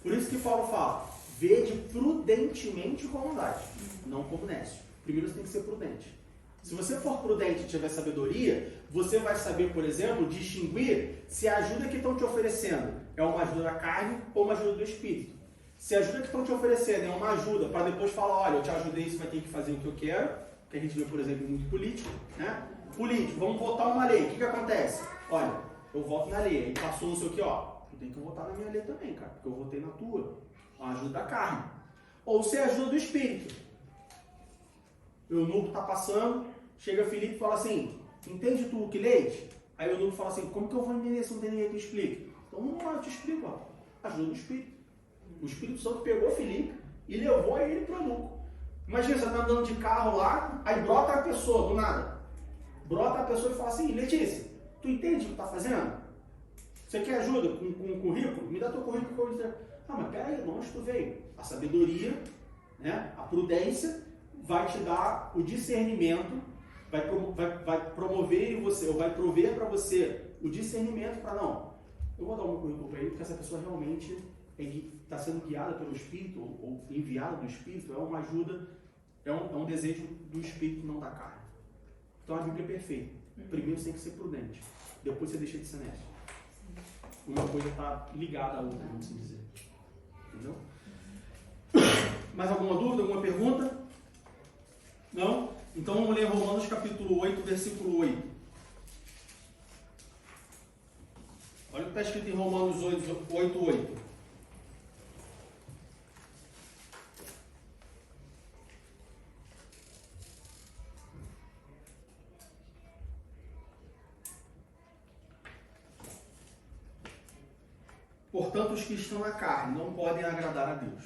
Por isso que Paulo fala, vede prudentemente como andais, não como nécio. Primeiro você tem que ser prudente. Se você for prudente e tiver sabedoria, você vai saber, por exemplo, distinguir se a ajuda que estão te oferecendo é uma ajuda da carne ou uma ajuda do Espírito. Se a ajuda que estão te oferecendo é uma ajuda para depois falar, olha, eu te ajudei, você vai ter que fazer o que eu quero, que a gente vê, por exemplo, muito político, né? Político, vamos votar uma lei, o que acontece? Olha, eu voto na lei, aí passou não sei o que, ó, tu tem que votar na minha lei também, cara, porque eu votei na tua, a ajuda da carne. Ou se é a ajuda do Espírito. O eunuco está passando, chega Filipe e fala assim, entende tu o que leite? Aí o eunuco fala assim, como que eu vou entender se não tem ninguém que explique? Então vamos lá, eu te explico, ó. Ajuda do Espírito. O Espírito Santo pegou Filipe e levou ele para o eunuco. Imagina, você está andando de carro lá, aí brota a pessoa, do nada. Brota a pessoa e fala assim, Letícia, tu entende o que está fazendo? Você quer ajuda com o currículo? Me dá teu currículo que eu vou dizer. Ah, mas peraí, de onde tu veio? A sabedoria, né, a prudência, vai te dar o discernimento, vai promover em você, ou vai prover para você o discernimento para não. Eu vou dar um currículo para ele, porque essa pessoa realmente está sendo guiada pelo Espírito, ou enviada do Espírito, é uma ajuda, é um desejo do Espírito, não da carne. Então a Bíblia é perfeita. Primeiro você tem que ser prudente, depois você deixa de ser nécio. Uma coisa está ligada à outra, vamos assim dizer. Entendeu? Mais alguma dúvida, alguma pergunta? Não? Então vamos ler Romanos capítulo 8, versículo 8. Olha o que está escrito em Romanos 8, 8. Portanto, os que estão na carne não podem agradar a Deus.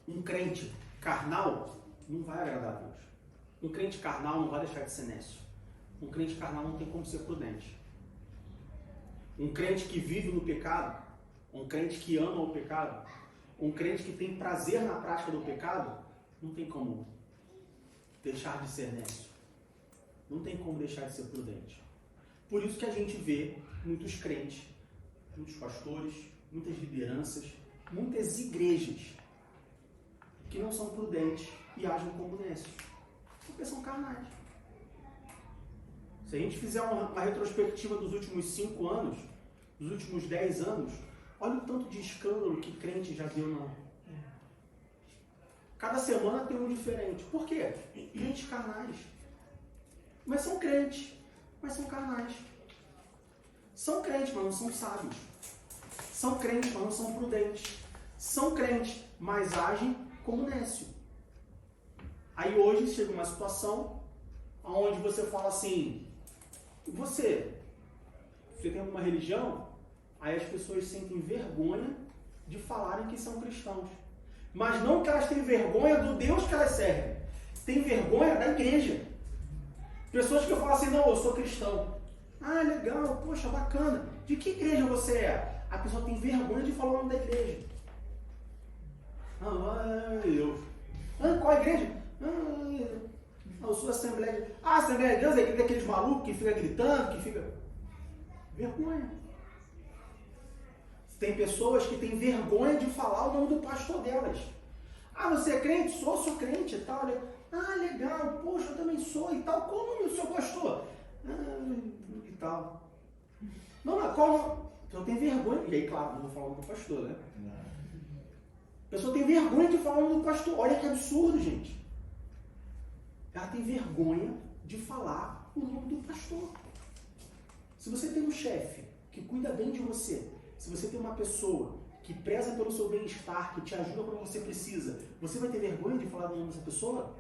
Um crente carnal não vai agradar a Deus. Um crente carnal não vai deixar de ser nécio. Um crente carnal não tem como ser prudente. Um crente que vive no pecado, um crente que ama o pecado, um crente que tem prazer na prática do pecado, não tem como deixar de ser nécio. Não tem como deixar de ser prudente. Por isso que a gente vê muitos crentes, muitos pastores, muitas lideranças, muitas igrejas que não são prudentes e agem como nécios, porque são carnais. Se a gente fizer uma retrospectiva dos últimos 5 anos, dos últimos 10 anos, olha o tanto de escândalo que crente já deu na... Cada semana tem um diferente. Por quê? Gente carnais. Mas são crentes, mas são carnais. São crentes, mas não são sábios. São crentes, mas não são prudentes. São crentes, mas agem como nécio. Aí hoje chega uma situação onde você fala assim, você tem alguma religião? Aí as pessoas sentem vergonha de falarem que são cristãos. Mas não que elas têm vergonha do Deus que elas servem. Tem vergonha da igreja. Pessoas que falam assim, não, eu sou cristão. Ah, legal, poxa, bacana. De que igreja você é? A pessoa tem vergonha de falar o nome da igreja. Qual a igreja? Eu sou Assembleia de... Assembleia de Deus é daqueles malucos que fica gritando, que fica... Vergonha. Tem pessoas que têm vergonha de falar o nome do pastor delas. Ah, você é crente? Sou crente e tal. Ah, legal, poxa, eu também sou e tal. Qual o nome do seu pastor? E tal. Não, qual... Então tem vergonha. E aí, claro, não vou falar do pastor, né? A pessoa tem vergonha de falar o nome do pastor. Olha que absurdo, gente. Ela tem vergonha de falar o nome do pastor. Se você tem um chefe que cuida bem de você, se você tem uma pessoa que preza pelo seu bem-estar, que te ajuda quando você precisa, você vai ter vergonha de falar o nome dessa pessoa?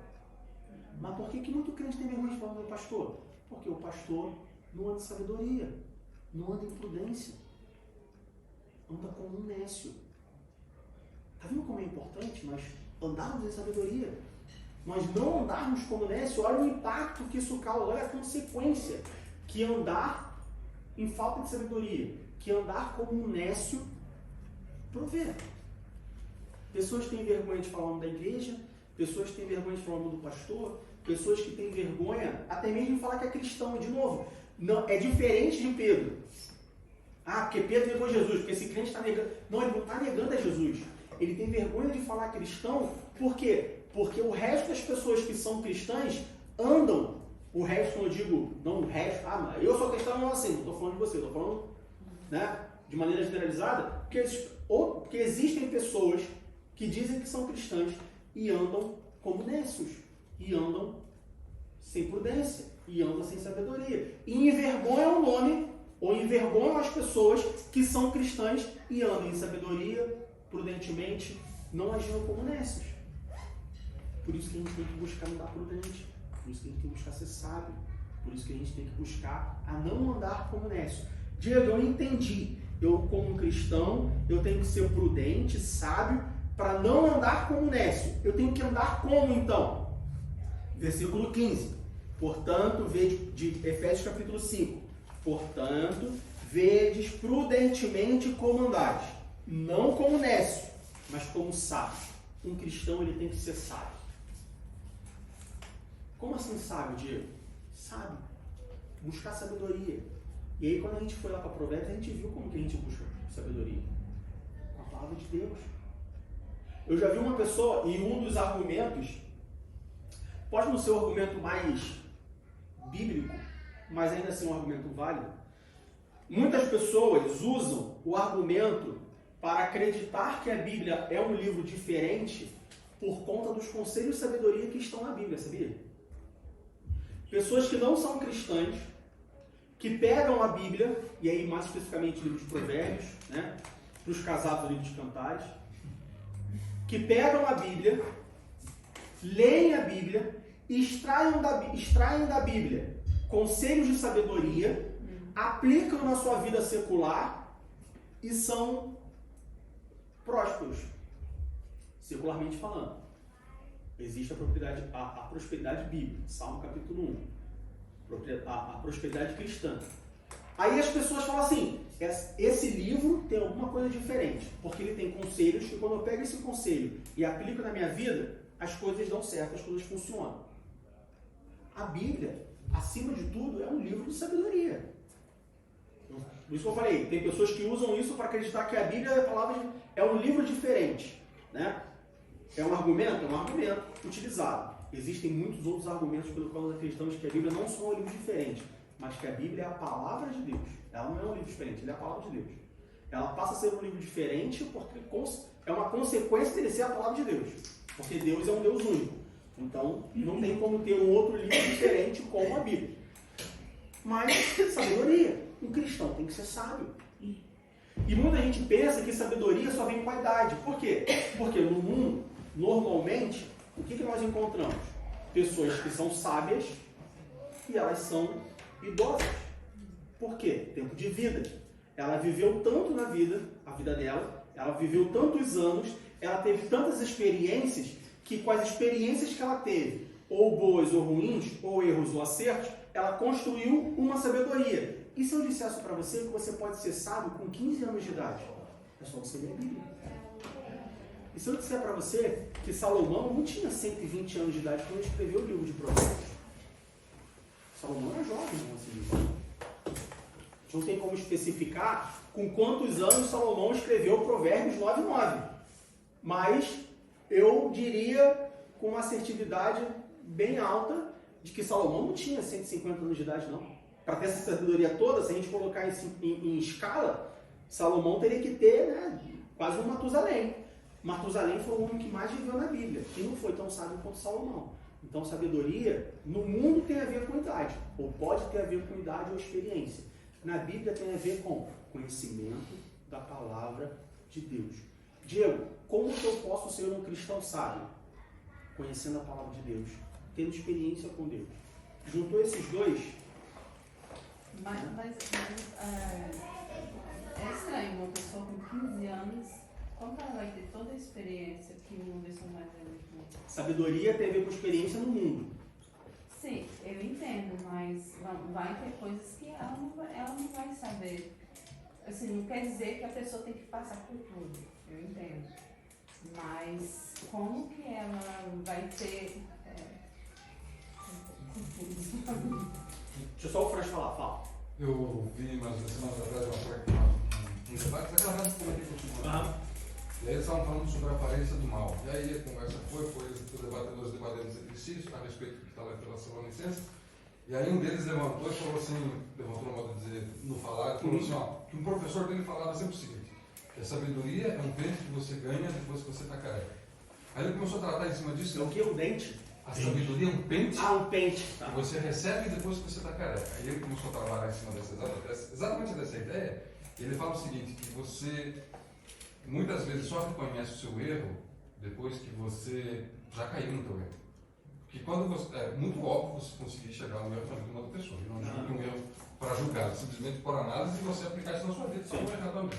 Mas por que muito crente tem vergonha de falar o nome do pastor? Porque o pastor não anda em sabedoria, não anda em prudência, anda como um nécio. Está vendo como é importante nós andarmos em sabedoria? Nós não andarmos como nécio, olha o impacto que isso causa, olha a consequência que andar em falta de sabedoria, que andar como um nécio provê. Pessoas têm vergonha de falar o nome da igreja, pessoas têm vergonha de falar o nome do pastor, pessoas que têm vergonha até mesmo de falar que é cristão. E de novo, não, é diferente de Pedro. Ah, porque Pedro negou Jesus, porque esse crente está negando. Não, ele não está negando a Jesus. Ele tem vergonha de falar cristão, por quê? Porque o resto das pessoas que são cristãs andam, o resto, eu digo, não o resto, mas eu sou cristão, não assim, não estou falando de você, estou falando, né, de maneira generalizada, porque existem pessoas que dizem que são cristãs e andam como nécios, e andam sem prudência, e andam sem sabedoria, e envergonham o nome, ou envergonham as pessoas que são cristãs e andam em sabedoria, prudentemente, não agindo como nécios. Por isso que a gente tem que buscar andar prudente, por isso que a gente tem que buscar ser sábio, por isso que a gente tem que buscar a não andar como nécio. Diego, eu entendi, eu como cristão, eu tenho que ser prudente, sábio, para não andar como nécio. Eu tenho que andar como então? Versículo 15. Portanto, de Efésios capítulo 5. Portanto, vedes prudentemente como andais, não como nécio, mas como sábio. Um cristão, ele tem que ser sábio. Como assim sábio, Diego? Sábio. Buscar sabedoria. E aí, quando a gente foi lá para Provérbios, a gente viu como que a gente busca sabedoria. Com a palavra de Deus. Eu já vi uma pessoa, e um dos argumentos, pode não ser o argumento mais bíblico, mas ainda assim um argumento válido. Muitas pessoas usam o argumento para acreditar que a Bíblia é um livro diferente por conta dos conselhos de sabedoria que estão na Bíblia, sabia? Pessoas que não são cristãs, que pegam a Bíblia, e aí mais especificamente o livro de Provérbios, né, para os casados o livro de Cantares, que pegam a Bíblia, leem a Bíblia, e extraem da Bíblia conselhos de sabedoria, aplicam na sua vida secular e são prósperos, secularmente falando. Existe a prosperidade bíblica, Salmo capítulo 1, a prosperidade cristã. Aí as pessoas falam assim, esse livro tem alguma coisa diferente, porque ele tem conselhos que quando eu pego esse conselho e aplico na minha vida, as coisas dão certo, as coisas funcionam. A Bíblia, acima de tudo, é um livro de sabedoria. Por isso que eu falei, tem pessoas que usam isso para acreditar que a Bíblia é um livro diferente, né? É um argumento utilizado. Existem muitos outros argumentos pelo qual nós acreditamos que a Bíblia não só é um livro diferente, mas que a Bíblia é a palavra de Deus. Ela não é um livro diferente, ela é a palavra de Deus. Ela passa a ser um livro diferente porque é uma consequência dele ser a palavra de Deus. Porque Deus é um Deus único. Então, não tem como ter um outro livro diferente como a Bíblia. Mas, sabedoria. Um cristão tem que ser sábio. E muita gente pensa que sabedoria só vem com a idade. Por quê? Porque no mundo, normalmente, o que nós encontramos? Pessoas que são sábias e elas são idosas. Por quê? Tempo de vida. Ela viveu tanto na vida, a vida dela, ela viveu tantos anos, ela teve tantas experiências, que com as experiências que ela teve, ou boas ou ruins, ou erros ou acertos, ela construiu uma sabedoria. E se eu dissesse para você que você pode ser sábio com 15 anos de idade? É só você ler a Bíblia. E se eu disser para você que Salomão não tinha 120 anos de idade quando ele escreveu o livro de Provérbios? Salomão era jovem quando esse livro. A gente não tem como especificar com quantos anos Salomão escreveu Provérbios 9:9. Mas eu diria com uma assertividade bem alta de que Salomão não tinha 150 anos de idade, não. Para ter essa sabedoria toda, se a gente colocar em escala, Salomão teria que ter, né, quase um Matusalém. Matusalém foi o homem que mais viveu na Bíblia, que não foi tão sábio quanto Salomão. Então, sabedoria no mundo tem a ver com idade, ou pode ter a ver com idade ou experiência. Na Bíblia tem a ver com conhecimento da palavra de Deus. Diego, como que eu posso ser um cristão sábio? Conhecendo a palavra de Deus, tendo experiência com Deus. Juntou esses dois? Mas é estranho uma pessoa com 15 anos, como ela vai ter toda a experiência que uma pessoa mais velha tem? Sabedoria tem a ver com experiência no mundo. Sim, eu entendo, mas vai ter coisas que ela não vai saber. Assim, não quer dizer que a pessoa tem que passar por tudo, eu entendo. Mas como que ela vai ter... Deixa só o Franz falar, fala. Eu vi umas semanas atrás um debate, aquela rádio que eu comentei contigo. E aí eles estavam falando sobre a aparência do mal. E aí a conversa foi os debatedores debatendo entre si a respeito do que está lá em Tessalonicenses. E aí um deles levantou e falou assim, levantou no modo de dizer, no falar, e falou assim, ó, que um professor dele falava sempre o seguinte, que a sabedoria é um pente que você ganha depois que você está careca. Aí ele começou a tratar em cima disso. É o que? O dente? A sabedoria é um pente um pente. Tá. que você recebe depois que você está careca. Aí ele começou a trabalhar em cima exatamente dessa ideia. E ele fala o seguinte, que você muitas vezes só reconhece o seu erro depois que você já caiu no teu erro. Porque quando você, é muito óbvio você conseguir chegar no erro na vida de uma outra pessoa. E não julgue um erro para julgar, simplesmente por análise e você aplicar isso na sua vida, só errar também.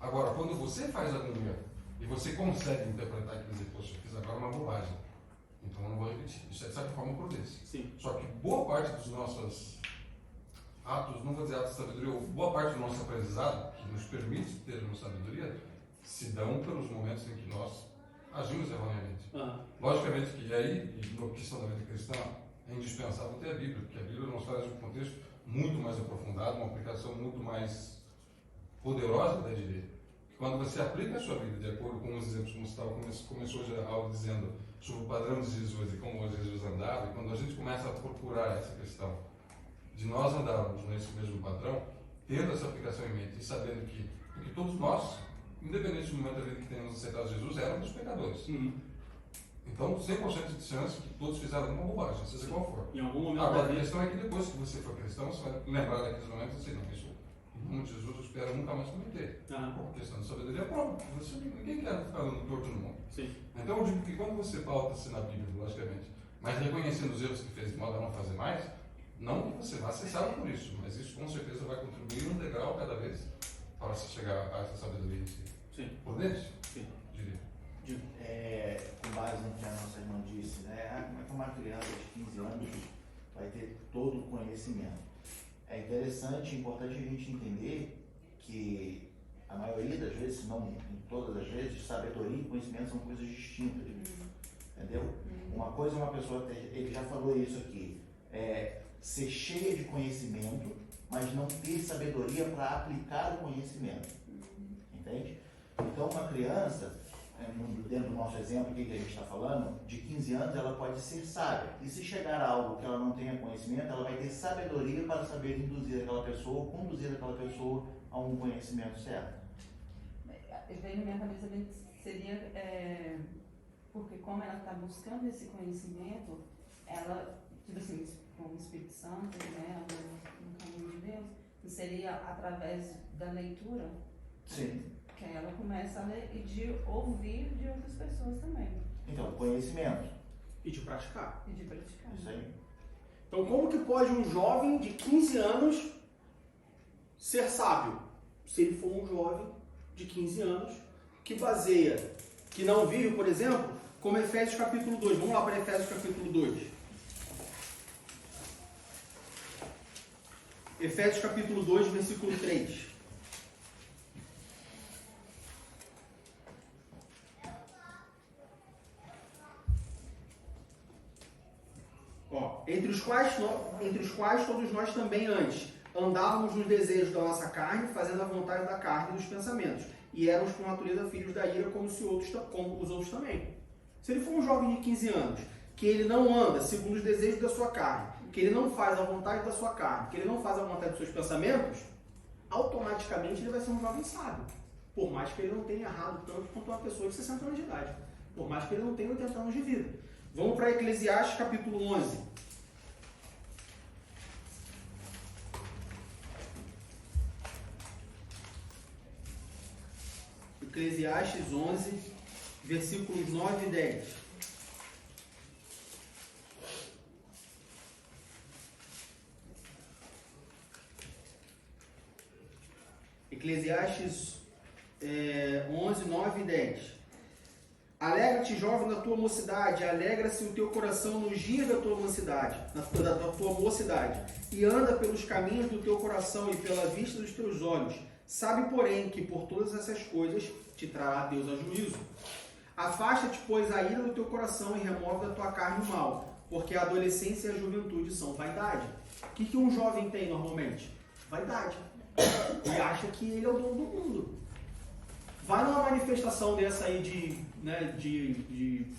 Agora, quando você faz algum erro e você consegue interpretar e dizer, poxa, eu fiz agora uma bobagem, então eu não vou repetir. Isso é de certa forma prudência. Sim. Só que boa parte dos nossos atos, não vou dizer atos de sabedoria, ou boa parte do nosso aprendizado, que nos permite ter uma sabedoria, se dão pelos momentos em que nós agimos erroneamente. Logicamente que aí, na questão da vida cristã, é indispensável ter a Bíblia, porque a Bíblia nos traz um contexto muito mais aprofundado, uma aplicação muito mais poderosa da direita. Quando você aplica a sua vida de acordo com os exemplos, como você começou já a aula dizendo sobre o padrão de Jesus e como Jesus andava, e quando a gente começa a procurar essa questão de nós andarmos nesse mesmo padrão, tendo essa aplicação em mente e sabendo que, porque todos nós, independente do momento da vida que tenhamos aceitado Jesus, éramos pecadores. Então, 100% de chance que todos fizeram alguma bobagem, seja qual for. Em algum momento Agora, a questão é que depois que você for cristão, você vai lembrar daqueles momentos e dizer, não, isso, em nome de Jesus, eu espero nunca mais cometer. Por questão de sabedoria própria. Ninguém quer ficar dando torto no mundo. Sim. Então, eu digo que quando você pauta-se na Bíblia, logicamente, mas reconhecendo os erros que fez de modo a não fazer mais, não que você vá ser salvo por isso, mas isso com certeza vai contribuir um degrau cada vez para você chegar a essa sabedoria em si. Sim. Prudente? Sim. Diria. Com base no que a nossa irmã disse, né? Como é que uma criança de 15 anos vai ter todo o conhecimento? É interessante e importante a gente entender que a maioria das vezes, se não em todas as vezes, sabedoria e conhecimento são coisas distintas. Entendeu? Uma coisa, uma pessoa, ele já falou isso aqui, ser cheia de conhecimento, mas não ter sabedoria para aplicar o conhecimento. Entende? Então, uma criança, dentro do nosso exemplo, o que a gente está falando, de 15 anos, ela pode ser sábia. E se chegar a algo que ela não tenha conhecimento, ela vai ter sabedoria para saber induzir aquela pessoa, ou conduzir aquela pessoa a um conhecimento certo. Veio na minha cabeça seria, porque como ela está buscando esse conhecimento, ela, tipo assim, com o Espírito Santo, né, no caminho de Deus, seria através da leitura. Sim. Que aí ela começa a ler e de ouvir de outras pessoas também. Então, conhecimento. E de praticar. E de praticar. Isso aí. Então, como que pode um jovem de 15 anos ser sábio? Se ele for um jovem de 15 anos que baseia, que não vive, por exemplo, como Efésios capítulo 2. Vamos lá para Efésios capítulo 2. Efésios capítulo 2, versículo 3. Entre os quais todos nós também antes andávamos nos desejos da nossa carne, fazendo a vontade da carne e dos pensamentos, e éramos por natureza filhos da ira como os outros também. Se ele for um jovem de 15 anos, que ele não anda segundo os desejos da sua carne, que ele não faz a vontade da sua carne, que ele não faz a vontade dos seus pensamentos, automaticamente ele vai ser um jovem sábio. Por mais que ele não tenha errado tanto quanto uma pessoa de 60 anos de idade. Por mais que ele não tenha 80 anos de vida. Vamos para Eclesiastes capítulo 11. Eclesiastes 11, versículos 9 e 10. Eclesiastes 11, 9 e 10. Alegra-te, jovem, na tua mocidade, alegra-se o teu coração nos dias da tua mocidade, da tua mocidade, e anda pelos caminhos do teu coração e pela vista dos teus olhos. Sabe, porém, que por todas essas coisas te trará Deus a juízo. Afasta-te, pois, a ira do teu coração e remove da tua carne o mal, porque a adolescência e a juventude são vaidade. O que um jovem tem normalmente? Vaidade. Ele acha que ele é o dono do mundo. Vai numa manifestação dessa aí de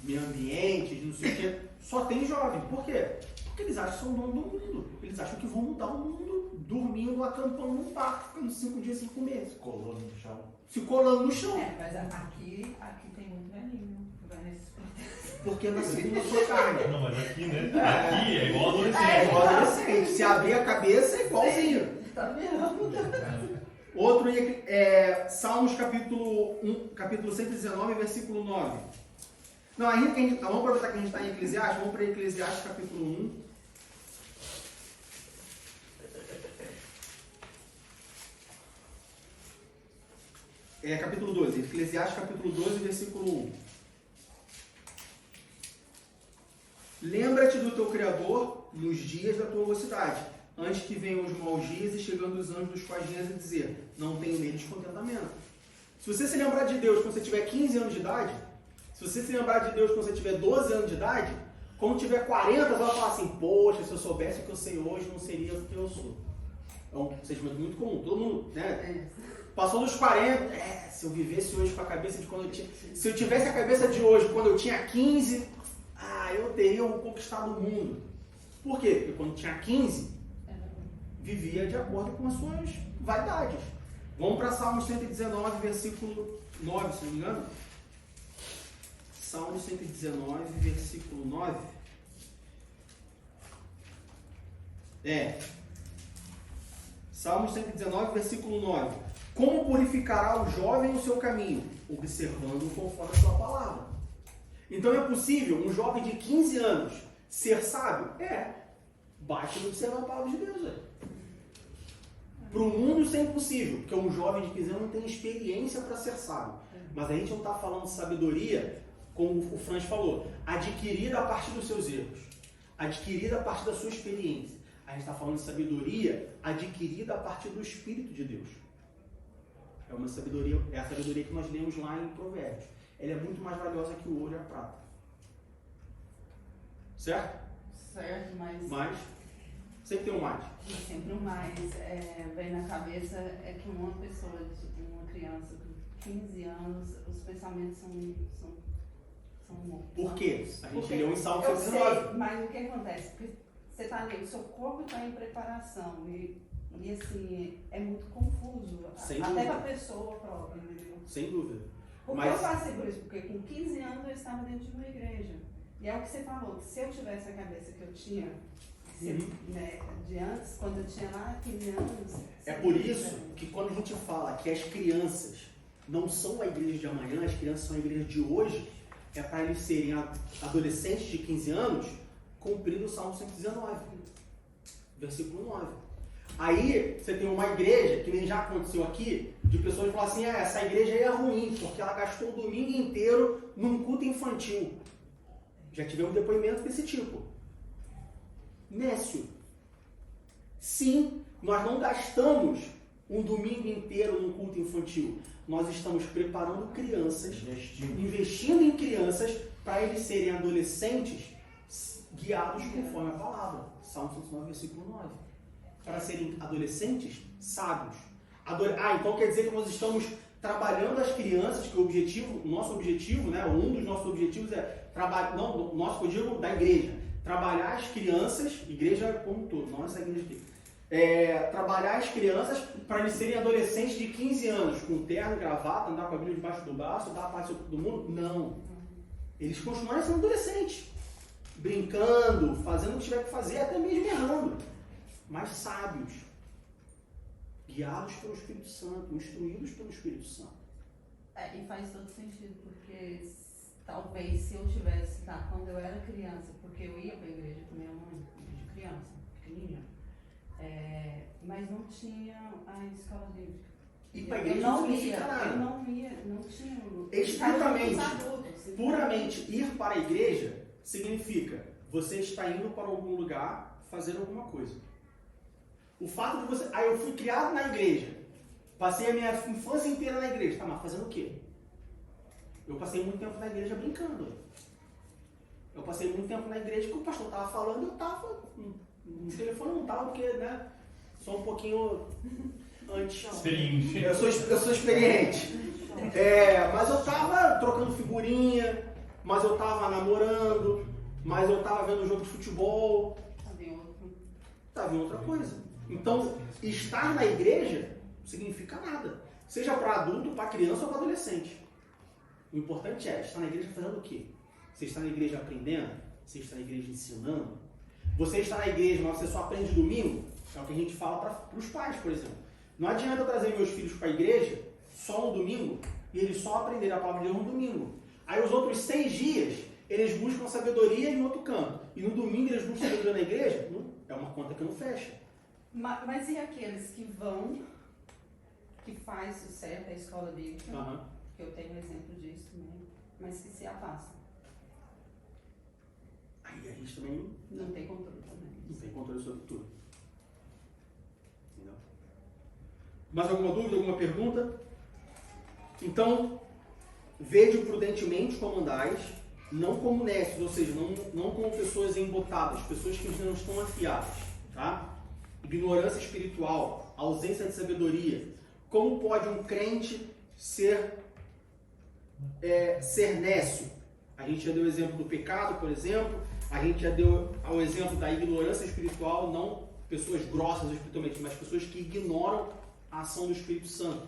meio ambiente, de não sei o quê, só tem jovem. Por quê? Porque eles acham que são dono do mundo. Eles acham que vão mudar o mundo dormindo, acampando num parque, ficando 5 dias sem comer. Se colando no chão. Se colando no chão. Mas aqui tem muito velhinho. Vai nesses protestos. Porque na segunda sua carne. Não, mas aqui, né? Aqui é igual adolescente. É igual adolescente. Se abrir a cabeça é igualzinho. Tá vendo? Outro é Salmos capítulo 119, versículo 9. Não, vamos aproveitar que a gente está em Eclesiastes, vamos para Eclesiastes capítulo 1. Capítulo 12. Eclesiastes capítulo 12, versículo 1. Lembra-te do teu Criador nos dias da tua mocidade, antes que venham os maus dias e chegando os anos dos quais vinhas a dizer, não tenho neles contentamento. Se você se lembrar de Deus quando você tiver 15 anos de idade, se você se lembrar de Deus quando você tiver 12 anos de idade, quando tiver 40, você vai falar assim, poxa, se eu soubesse o que eu sei hoje, não seria o que eu sou. É um sentimento muito comum, todo mundo, né? Passou dos 40, se eu vivesse hoje com a cabeça de quando eu tinha... Se eu tivesse a cabeça de hoje quando eu tinha 15, eu teria conquistado o mundo. Por quê? Porque quando tinha 15, vivia de acordo com as suas vaidades. Vamos para Salmos 119, versículo 9, se não me engano. Salmos 119, versículo 9. Salmos 119, versículo 9. Como purificará o jovem o seu caminho? Observando conforme a sua palavra. Então é possível um jovem de 15 anos ser sábio? Basta ele observar a palavra de Deus. Para o mundo isso é impossível, porque um jovem de 15 anos não tem experiência para ser sábio. Mas a gente não está falando de sabedoria, como o Franz falou, adquirida a partir dos seus erros, adquirida a partir da sua experiência. A gente está falando de sabedoria adquirida a partir do Espírito de Deus. É a sabedoria que nós lemos lá em Provérbios. Ela é muito mais valiosa que o ouro e a prata. Certo? Certo, Mas sempre tem um mais. Sempre o mais vem na cabeça é que uma pessoa, uma criança de 15 anos, os pensamentos são Por quê? A gente Porque leu em Salmo eu 119. sei, mas o que acontece? Porque você está ali, o seu corpo está em preparação e assim, é muito confuso. Sem até dúvida. para a pessoa própria, entendeu? Sem dúvida. Porque Mas- eu passei por isso, porque com 15 anos eu estava dentro de uma igreja. E é o que você falou, que se eu tivesse a cabeça que eu tinha, de antes, quando eu tinha lá 15 anos... É por isso que quando a gente fala que as crianças não são a igreja de amanhã, as crianças são a igreja de hoje, é para eles serem adolescentes de 15 anos, cumprindo o Salmo 119, versículo 9. Aí você tem uma igreja, que nem já aconteceu aqui, de pessoas que falam assim, essa igreja aí é ruim, porque ela gastou o domingo inteiro num culto infantil. Já tivemos um depoimento desse tipo. Nécio. Sim, nós não gastamos um domingo inteiro num culto infantil. Nós estamos preparando crianças, investindo em crianças, para eles serem adolescentes guiados conforme a palavra. Salmo 109, versículo 9. Para serem adolescentes sábios. Então quer dizer que nós estamos trabalhando as crianças, que o nosso objetivo, né, um dos nossos objetivos é nosso objetivo da igreja, trabalhar as crianças, igreja como um todo, não essa igreja aqui, trabalhar as crianças para eles serem adolescentes de 15 anos, com terno, gravata, andar com a Bíblia debaixo do braço, dar a paz sobre todo mundo. Não. Eles continuaram sendo adolescentes, brincando, fazendo o que tiver que fazer, até mesmo errando, mas sábios, guiados pelo Espírito Santo, instruídos pelo Espírito Santo. E faz todo sentido, porque talvez se eu tivesse, quando eu era criança, porque eu ia para a igreja com minha mãe, de criança, pequenininha, mas não tinha a escola bíblica. E para a igreja não significa nada. Eu não ia, não tinha. Estritamente, puramente ir para a igreja significa você está indo para algum lugar fazer alguma coisa. O fato de você... eu fui criado na igreja, passei a minha infância inteira na igreja. Tá, mas fazendo o quê? Eu passei muito tempo na igreja brincando. Eu passei muito tempo na igreja que o pastor estava falando, eu estava... No telefone não estava, porque, né? Sou um pouquinho antes. Experiente. Eu sou experiente. Mas eu estava trocando figurinha, mas eu estava namorando, mas eu estava vendo um jogo de futebol. Estava em outra coisa. Então, estar na igreja não significa nada. Seja para adulto, para criança ou para adolescente. O importante é estar na igreja fazendo o quê? Você está na igreja aprendendo? Você está na igreja ensinando? Você está na igreja, mas você só aprende domingo? É o que a gente fala para os pais, por exemplo. Não adianta eu trazer meus filhos para a igreja só no domingo e eles só aprenderem a palavra de Deus no domingo. Aí os outros 6 dias, eles buscam sabedoria em outro canto. E no domingo eles buscam sabedoria na igreja? É uma conta que não fecha. Mas e aqueles que vão, que faz o certo, a escola bíblica, que eu tenho exemplo disso também, mas que se afastam? Aí a gente também não tem controle também. Não tem controle sobre tudo. Entendeu? Mais alguma dúvida, alguma pergunta? Então, vede prudentemente como andais, não como necios, ou seja, não como pessoas embotadas, pessoas que não estão afiadas, tá? Ignorância espiritual, ausência de sabedoria. Como pode um crente ser nécio? A gente já deu o exemplo do pecado, por exemplo. A gente já deu o exemplo da ignorância espiritual, não pessoas grossas espiritualmente, mas pessoas que ignoram a ação do Espírito Santo.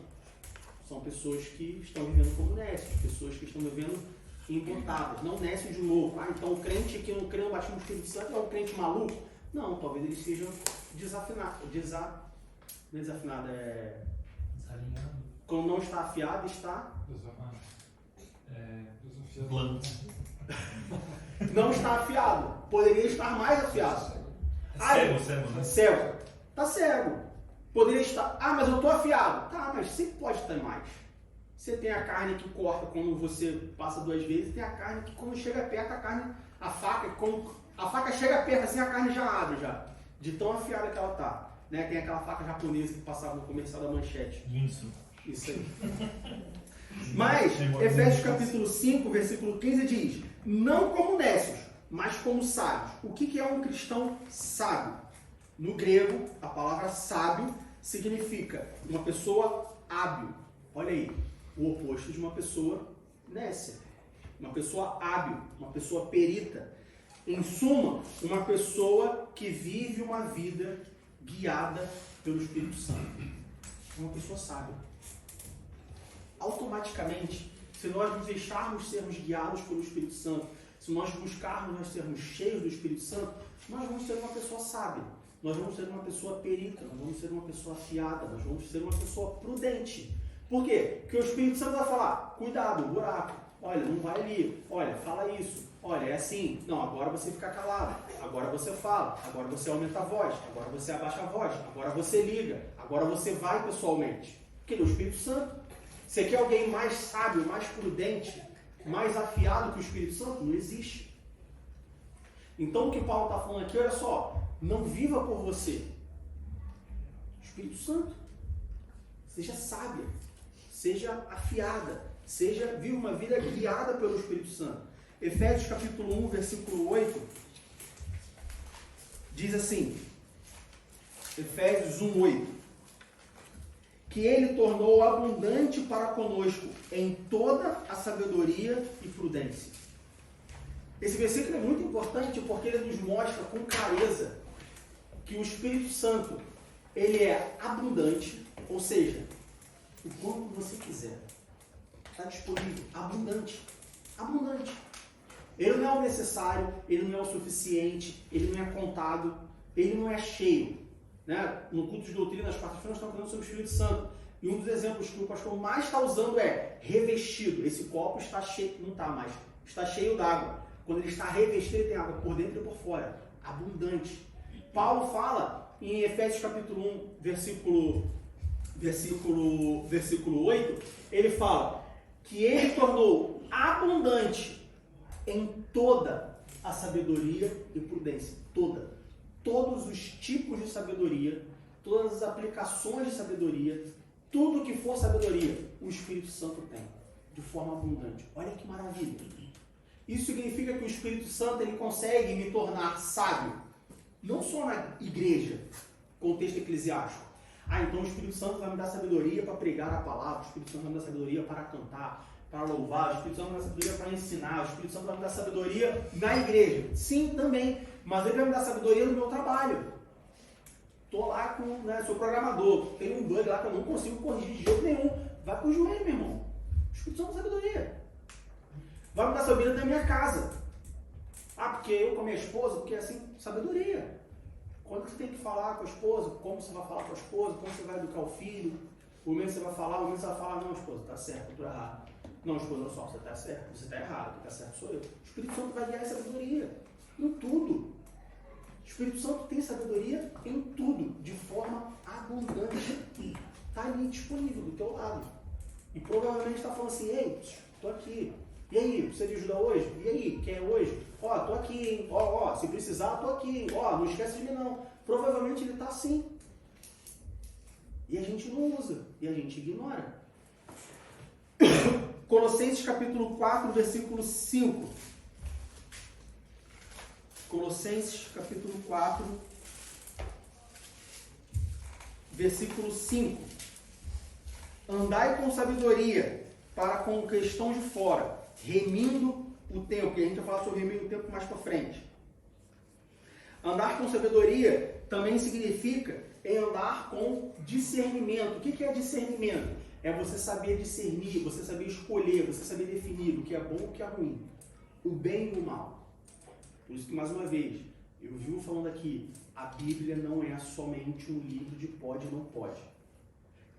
São pessoas que estão vivendo como nécios, pessoas que estão vivendo embotadas, não nécios de novo. Então o crente que não crê no batismo do Espírito Santo é um crente maluco? Não, talvez eles sejam desafinados. Desafinado é... Desalinhado. Quando não está afiado, está... Blando. Não está afiado. Poderia estar mais afiado. Cego, né? Cego. Está cego. Poderia estar... mas eu estou afiado. Tá, mas sempre pode estar mais. Você tem a carne que corta quando você passa 2 vezes, tem a carne que quando chega perto, a faca, quando a faca chega perto assim, a carne já abre, já. De tão afiada que ela tá. Né? Tem aquela faca japonesa que passava no comercial da Manchete. Isso aí. Mas, Efésios capítulo 5, versículo 15 diz: não como nécios, mas como sábios. O que é um cristão sábio? No grego, a palavra sábio significa uma pessoa hábil. Olha aí, o oposto de uma pessoa nécia. Uma pessoa hábil, uma pessoa perita. Em suma, uma pessoa que vive uma vida guiada pelo Espírito Santo. Uma pessoa sábia. Automaticamente, se nós nos deixarmos sermos guiados pelo Espírito Santo, se nós buscarmos nós sermos cheios do Espírito Santo, nós vamos ser uma pessoa sábia, nós vamos ser uma pessoa perita, nós vamos ser uma pessoa afiada, nós vamos ser uma pessoa prudente. Por quê? Porque o Espírito Santo vai falar: cuidado, buraco, olha, não vai ali, olha, fala isso, olha, é assim, não, agora você fica calado, agora você fala, agora você aumenta a voz, agora você abaixa a voz, agora você liga, agora você vai pessoalmente. Porque o Espírito Santo. Você quer alguém mais sábio, mais prudente, mais afiado que o Espírito Santo? Não existe. Então o que Paulo está falando aqui, olha só, não viva por você. Espírito Santo, seja sábia, seja afiada, viva uma vida guiada pelo Espírito Santo. Efésios capítulo 1, versículo 8, diz assim, Efésios 1, 8. Que ele tornou abundante para conosco em toda a sabedoria e prudência. Esse versículo é muito importante porque ele nos mostra com clareza que o Espírito Santo ele é abundante, ou seja, o quanto você quiser. Está disponível, abundante. Abundante. Ele não é o necessário, ele não é o suficiente, ele não é contado, ele não é cheio. Né? No culto de doutrina, nas quartas-feiras, nós estamos falando sobre o Espírito Santo. E um dos exemplos que o pastor mais está usando é revestido. Esse copo está cheio, não está mais, está cheio d'água. Quando ele está revestido, ele tem água por dentro e por fora. Abundante. Paulo fala em Efésios capítulo 1, versículo 8, ele fala que ele tornou abundante em toda a sabedoria e prudência. Todos os tipos de sabedoria, todas as aplicações de sabedoria, tudo que for sabedoria, o Espírito Santo tem, de forma abundante. Olha que maravilha. Isso significa que o Espírito Santo ele consegue me tornar sábio, não só na igreja, contexto eclesiástico. Então o Espírito Santo vai me dar sabedoria para pregar a palavra, o Espírito Santo vai me dar sabedoria para cantar, para louvar, o Espírito Santo vai me dar sabedoria para ensinar, o Espírito Santo vai me dar sabedoria na igreja. Sim, também, mas ele vai me dar sabedoria no meu trabalho. Estou lá com, sou programador, tem um bug lá que eu não consigo corrigir de jeito nenhum. Vai para o joelho, meu irmão. O Espírito Santo dá sabedoria. Vai me dar sabedoria na minha casa. Porque eu com a minha esposa, porque assim, sabedoria. Quando você tem que falar com a esposa, como você vai falar com a esposa, como você vai educar o filho, o momento você vai falar, não, esposa, está certo, eu estou errado. Não, esposa, olha só, você está certo, você está errado, quem está certo sou eu. O Espírito Santo vai guiar a sabedoria em tudo. O Espírito Santo tem sabedoria em tudo, de forma abundante. Está ali disponível do teu lado. E provavelmente está falando assim, ei, estou aqui. E aí, precisa de ajuda hoje? E aí, quer hoje? Estou aqui, hein? Se precisar, estou aqui, hein? Não esquece de mim não. Provavelmente ele está assim. E a gente não usa, e a gente ignora. Colossenses capítulo 4, versículo 5. Colossenses capítulo 4, versículo 5. Andai com sabedoria para com o que estão de fora, remindo o tempo, que a gente vai falar sobre remir o tempo mais para frente. Andar com sabedoria também significa andar com discernimento. O que é discernimento? É você saber discernir, você saber escolher, você saber definir o que é bom e o que é ruim, o bem e o mal. Por isso que, mais uma vez, eu vivo falando aqui, a Bíblia não é somente um livro de pode e não pode.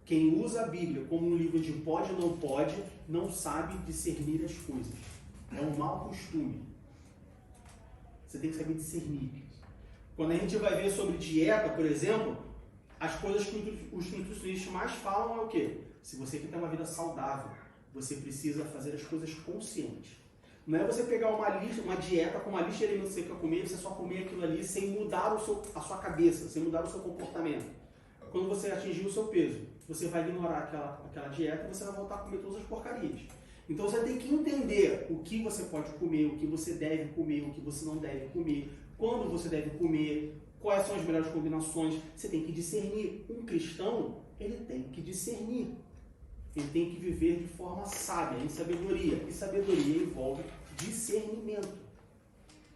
Quem usa a Bíblia como um livro de pode e não pode, não sabe discernir as coisas. É um mau costume. Você tem que saber discernir. Quando a gente vai ver sobre dieta, por exemplo, as coisas que os nutricionistas mais falam é o quê? Se você quer ter uma vida saudável, você precisa fazer as coisas conscientes. Não é você pegar uma dieta com uma lista de alimentos que você quer comer, você só comer aquilo ali sem mudar a sua cabeça, sem mudar o seu comportamento. Quando você atingir o seu peso, você vai ignorar aquela dieta e você vai voltar a comer todas as porcarias. Então você tem que entender o que você pode comer, o que você deve comer, o que você não deve comer, quando você deve comer, quais são as melhores combinações. Você tem que discernir. Um cristão, ele tem que discernir. Ele tem que viver de forma sábia, em sabedoria. E sabedoria envolve discernimento.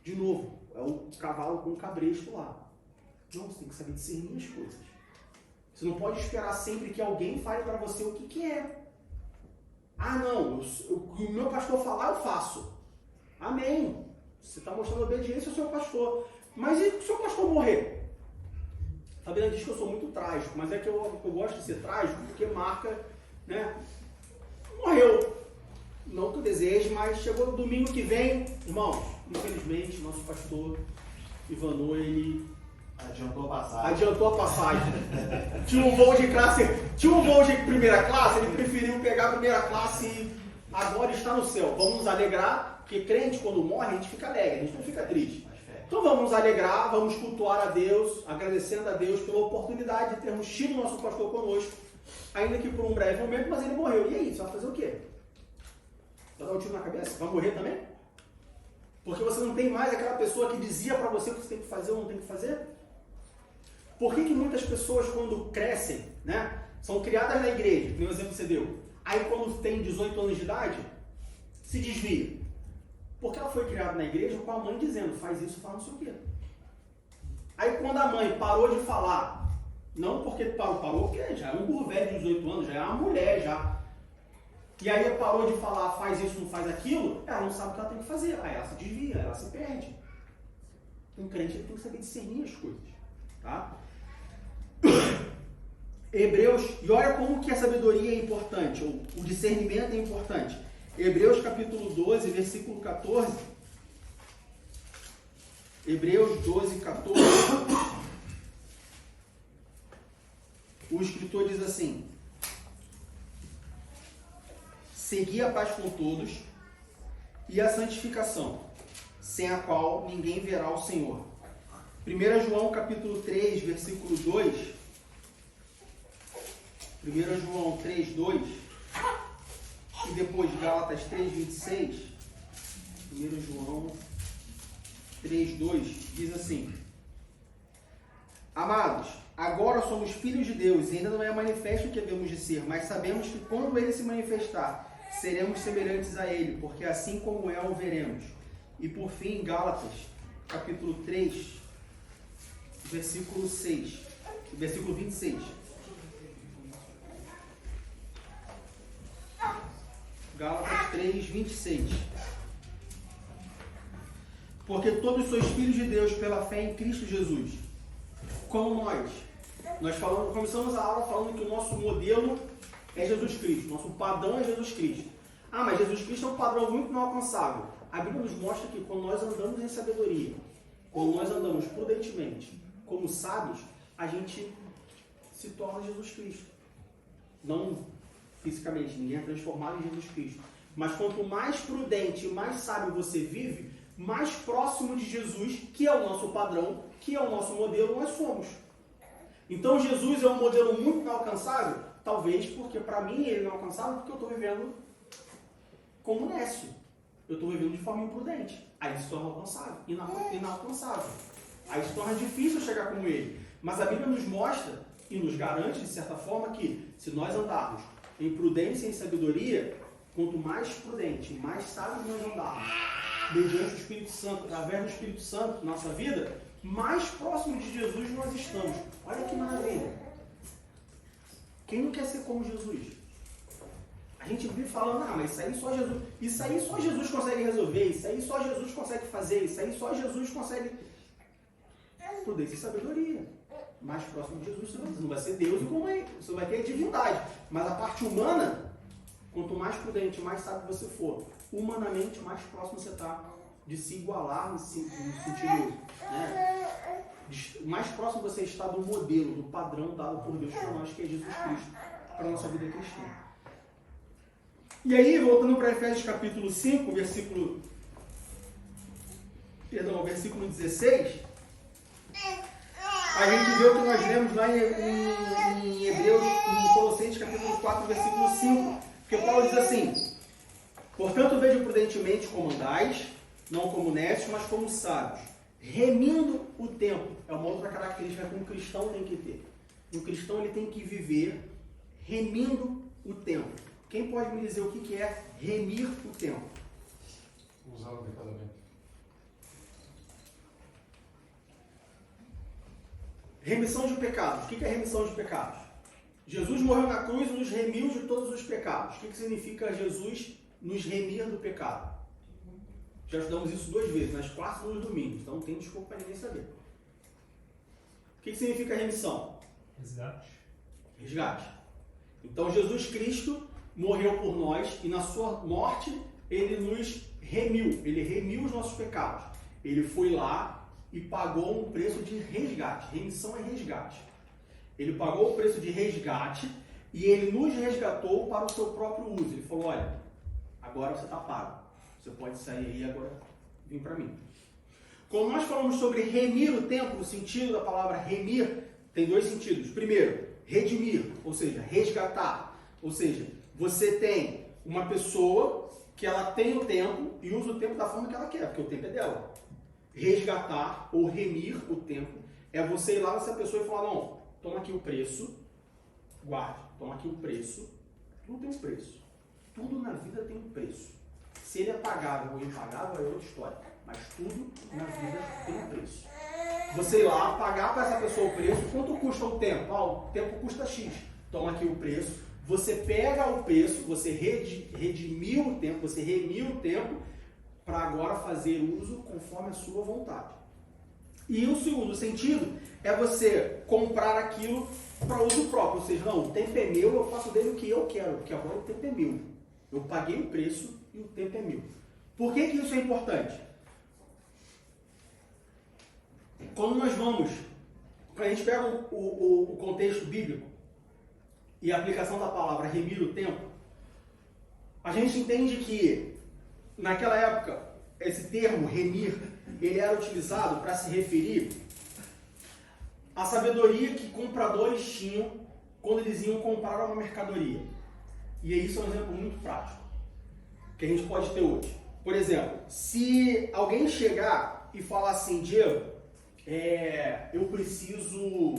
De novo, é o cavalo com o cabresto lá. Não, você tem que saber discernir as coisas. Você não pode esperar sempre que alguém fale para você o que é. O que o meu pastor falar, eu faço. Amém. Você está mostrando obediência ao seu pastor. Mas e se o seu pastor morrer? A Fabiana diz que eu sou muito trágico, mas é que eu gosto de ser trágico porque marca, morreu. Não que eu deseje, mas chegou no domingo que vem, irmãos, infelizmente, nosso pastor Ivanô, ele adiantou a passagem. Tinha um voo de primeira classe, ele preferiu pegar a primeira classe e agora está no céu. Vamos nos alegrar, porque crente quando morre a gente fica alegre, a gente não fica triste. Então vamos nos alegrar, vamos cultuar a Deus, agradecendo a Deus pela oportunidade de termos tido o nosso pastor conosco, ainda que por um breve momento, mas ele morreu. E aí, você vai fazer o quê? Vai dar um tiro na cabeça? Vai morrer também? Porque você não tem mais aquela pessoa que dizia para você o que você tem que fazer ou não tem que fazer? Por que muitas pessoas, quando crescem, são criadas na igreja, que nem o exemplo que você deu, aí quando tem 18 anos de idade, se desvia? Porque ela foi criada na igreja com a mãe dizendo, faz isso, faz não sei o quê. Aí quando a mãe parou de falar, Não porque parou, porque já é um burro velho de 18 anos, já é uma mulher, já. E aí parou de falar, faz isso, não faz aquilo, ela não sabe o que ela tem que fazer. Aí ela se desvia, ela se perde. Um crente tem que saber discernir as coisas. Tá? Hebreus, e olha como que a sabedoria é importante, ou o discernimento é importante. Hebreus capítulo 12, versículo 14. Hebreus 12, 14. O escritor diz assim: segui a paz com todos e a santificação, sem a qual ninguém verá o Senhor. 1 João capítulo 3, versículo 2. 1 João 3, 2. E depois Gálatas 3, 26. 1 João 3, 2 diz assim: amados, agora somos filhos de Deus e ainda não é manifesto o que devemos de ser, mas sabemos que quando Ele se manifestar, seremos semelhantes a Ele, porque assim como é, o veremos. E por fim, Gálatas, capítulo 3, versículo 6, versículo 26. Gálatas 3, 26. Porque todos sois filhos de Deus pela fé em Cristo Jesus. Como nós começamos a aula falando que o nosso modelo é Jesus Cristo, nosso padrão é Jesus Cristo. Ah, mas Jesus Cristo é um padrão muito inalcançável. A Bíblia nos mostra que quando nós andamos em sabedoria, quando nós andamos prudentemente, como sábios, a gente se torna Jesus Cristo. Não fisicamente, ninguém é transformado em Jesus Cristo. Mas quanto mais prudente e mais sábio você vive, mais próximo de Jesus, que é o nosso padrão, que é o nosso modelo, nós somos. Então Jesus é um modelo muito inalcançável? Talvez porque para mim ele é inalcançável porque eu estou vivendo como nécio. Eu estou vivendo de forma imprudente. Aí se torna alcançável, inalcançável. Aí se torna difícil chegar como ele. Mas a Bíblia nos mostra e nos garante, de certa forma, que se nós andarmos em prudência e em sabedoria, quanto mais prudente, mais sábio nós andarmos, mediante o Espírito Santo, através do Espírito Santo, nossa vida, mais próximo de Jesus nós estamos. Olha que maravilha. Quem não quer ser como Jesus? A gente vive falando, mas isso aí só Jesus consegue resolver, isso aí só Jesus consegue fazer, isso aí só Jesus consegue. Prudência e sabedoria. Mais próximo de Jesus, você não vai ser Deus e como é, você vai ter divindade. Mas a parte humana, quanto mais prudente, mais sábio você for, humanamente, mais próximo você está de se igualar no sentido, né? Mais próximo você está do modelo, do padrão dado por Deus para nós, que é Jesus Cristo, para a nossa vida cristã. E aí, voltando para Efésios capítulo 5, versículo 16, a gente vê o que nós lemos lá em Hebreus, em Colossenses capítulo 4, versículo 5, porque Paulo diz assim: portanto, veja prudentemente como andais, não como nécios, mas como sábios, remindo o tempo. É uma outra característica que um cristão tem que ter. Um cristão ele tem que viver remindo o tempo. Quem pode me dizer o que é remir o tempo? Usar adequadamente. Remissão de pecados. O que é remissão de pecados? Jesus morreu na cruz e nos remiu de todos os pecados. O que significa Jesus nos remir do pecado? Já estudamos isso 2 vezes, nas quartas e nos domingos. Então não tem desculpa para ninguém saber. O que significa remissão? Resgate. Resgate. Então Jesus Cristo morreu por nós e na sua morte ele nos remiu. Ele remiu os nossos pecados. Ele foi lá e pagou um preço de resgate. Remissão é resgate. Ele pagou o preço de resgate e ele nos resgatou para o seu próprio uso. Ele falou, olha, agora você está pago. Você pode sair aí e agora vem para mim. Quando nós falamos sobre remir o tempo, o sentido da palavra remir tem 2 sentidos. Primeiro, redimir, ou seja, resgatar. Ou seja, você tem uma pessoa que ela tem o tempo e usa o tempo da forma que ela quer, porque o tempo é dela. Resgatar ou remir o tempo é você ir lá nessa pessoa e falar, não, toma aqui o preço, guarde, toma aqui o preço. Tudo tem um preço. Tudo na vida tem um preço. Se ele é pagável ou impagável é outra história. Mas tudo na vida tem um preço. Você ir lá, pagar para essa pessoa o preço, quanto custa o tempo? O tempo custa X. Toma aqui o preço. Você pega o preço, você redimiu o tempo, você remiu o tempo para agora fazer uso conforme a sua vontade. E o segundo sentido é você comprar aquilo para uso próprio. Ou seja, não, o tempo é meu, eu faço dele o que eu quero, porque agora o tempo é meu. Eu paguei o preço e o tempo é meu. Por que isso é importante? Quando a gente pega o contexto bíblico e a aplicação da palavra remir o tempo, a gente entende que naquela época esse termo remir, ele era utilizado para se referir à sabedoria que compradores tinham quando eles iam comprar uma mercadoria. E isso é um exemplo muito prático que a gente pode ter hoje. Por exemplo, se alguém chegar e falar assim, Diego, eu preciso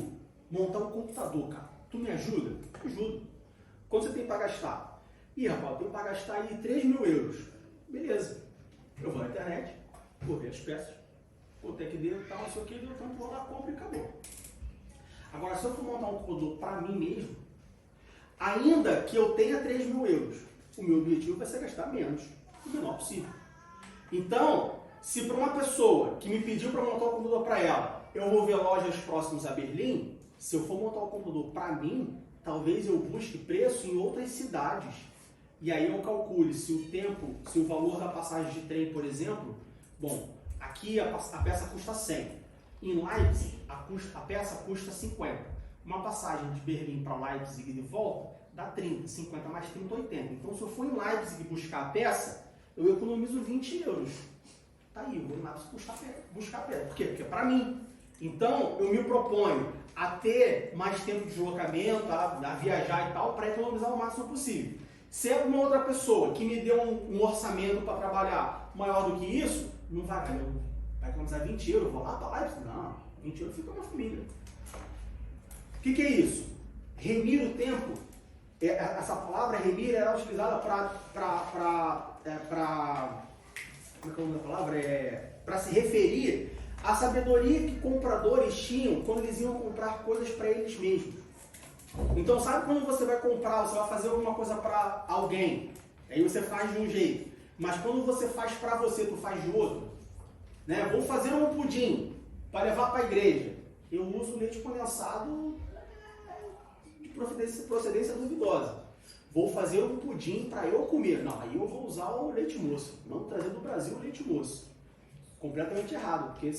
montar um computador, cara. Tu me ajuda? Eu ajudo. Quanto você tem para gastar? Ih, rapaz, eu tenho para gastar aí 3 mil euros. Beleza. Eu vou na internet, vou ver as peças, quanto é que deu, tal, não sei o que, deu tanto, vou lá, compro e acabou. Agora, se eu for montar um computador para mim mesmo, ainda que eu tenha 3 mil euros, o meu objetivo vai ser gastar menos, o menor possível. Então, se para uma pessoa que me pediu para montar um computador para ela, eu vou ver lojas próximas a Berlim, se eu for montar um computador para mim, talvez eu busque preço em outras cidades. E aí eu calcule se o tempo, se o valor da passagem de trem, por exemplo, bom, aqui a peça custa 100. Em Leipzig, a peça custa 50. Uma passagem de Berlim para Leipzig e de volta dá 30. 50 mais 30, 80. Então, se eu for em Leipzig buscar a peça, eu economizo 20 euros. Tá aí, eu vou em Leipzig buscar a peça. Por quê? Porque é para mim. Então, eu me proponho a ter mais tempo de deslocamento, a viajar e tal, para economizar o máximo possível. Se é uma outra pessoa que me deu um orçamento para trabalhar maior do que isso, não vai economizar 20 euros, vou lá para lá, não, 20 euros fica com a família. O que é isso? Remir o tempo, essa palavra remir era utilizada para se referir à sabedoria que compradores tinham quando eles iam comprar coisas para eles mesmos. Então, sabe quando você vai comprar, você vai fazer alguma coisa para alguém, aí você faz de um jeito, mas quando você faz para você, tu faz de outro, né? Vou fazer um pudim para levar para a igreja, eu uso leite condensado de procedência duvidosa. Vou fazer um pudim para eu comer, não, aí eu vou usar o leite moço, não trazer do Brasil o leite moço. Completamente errado, porque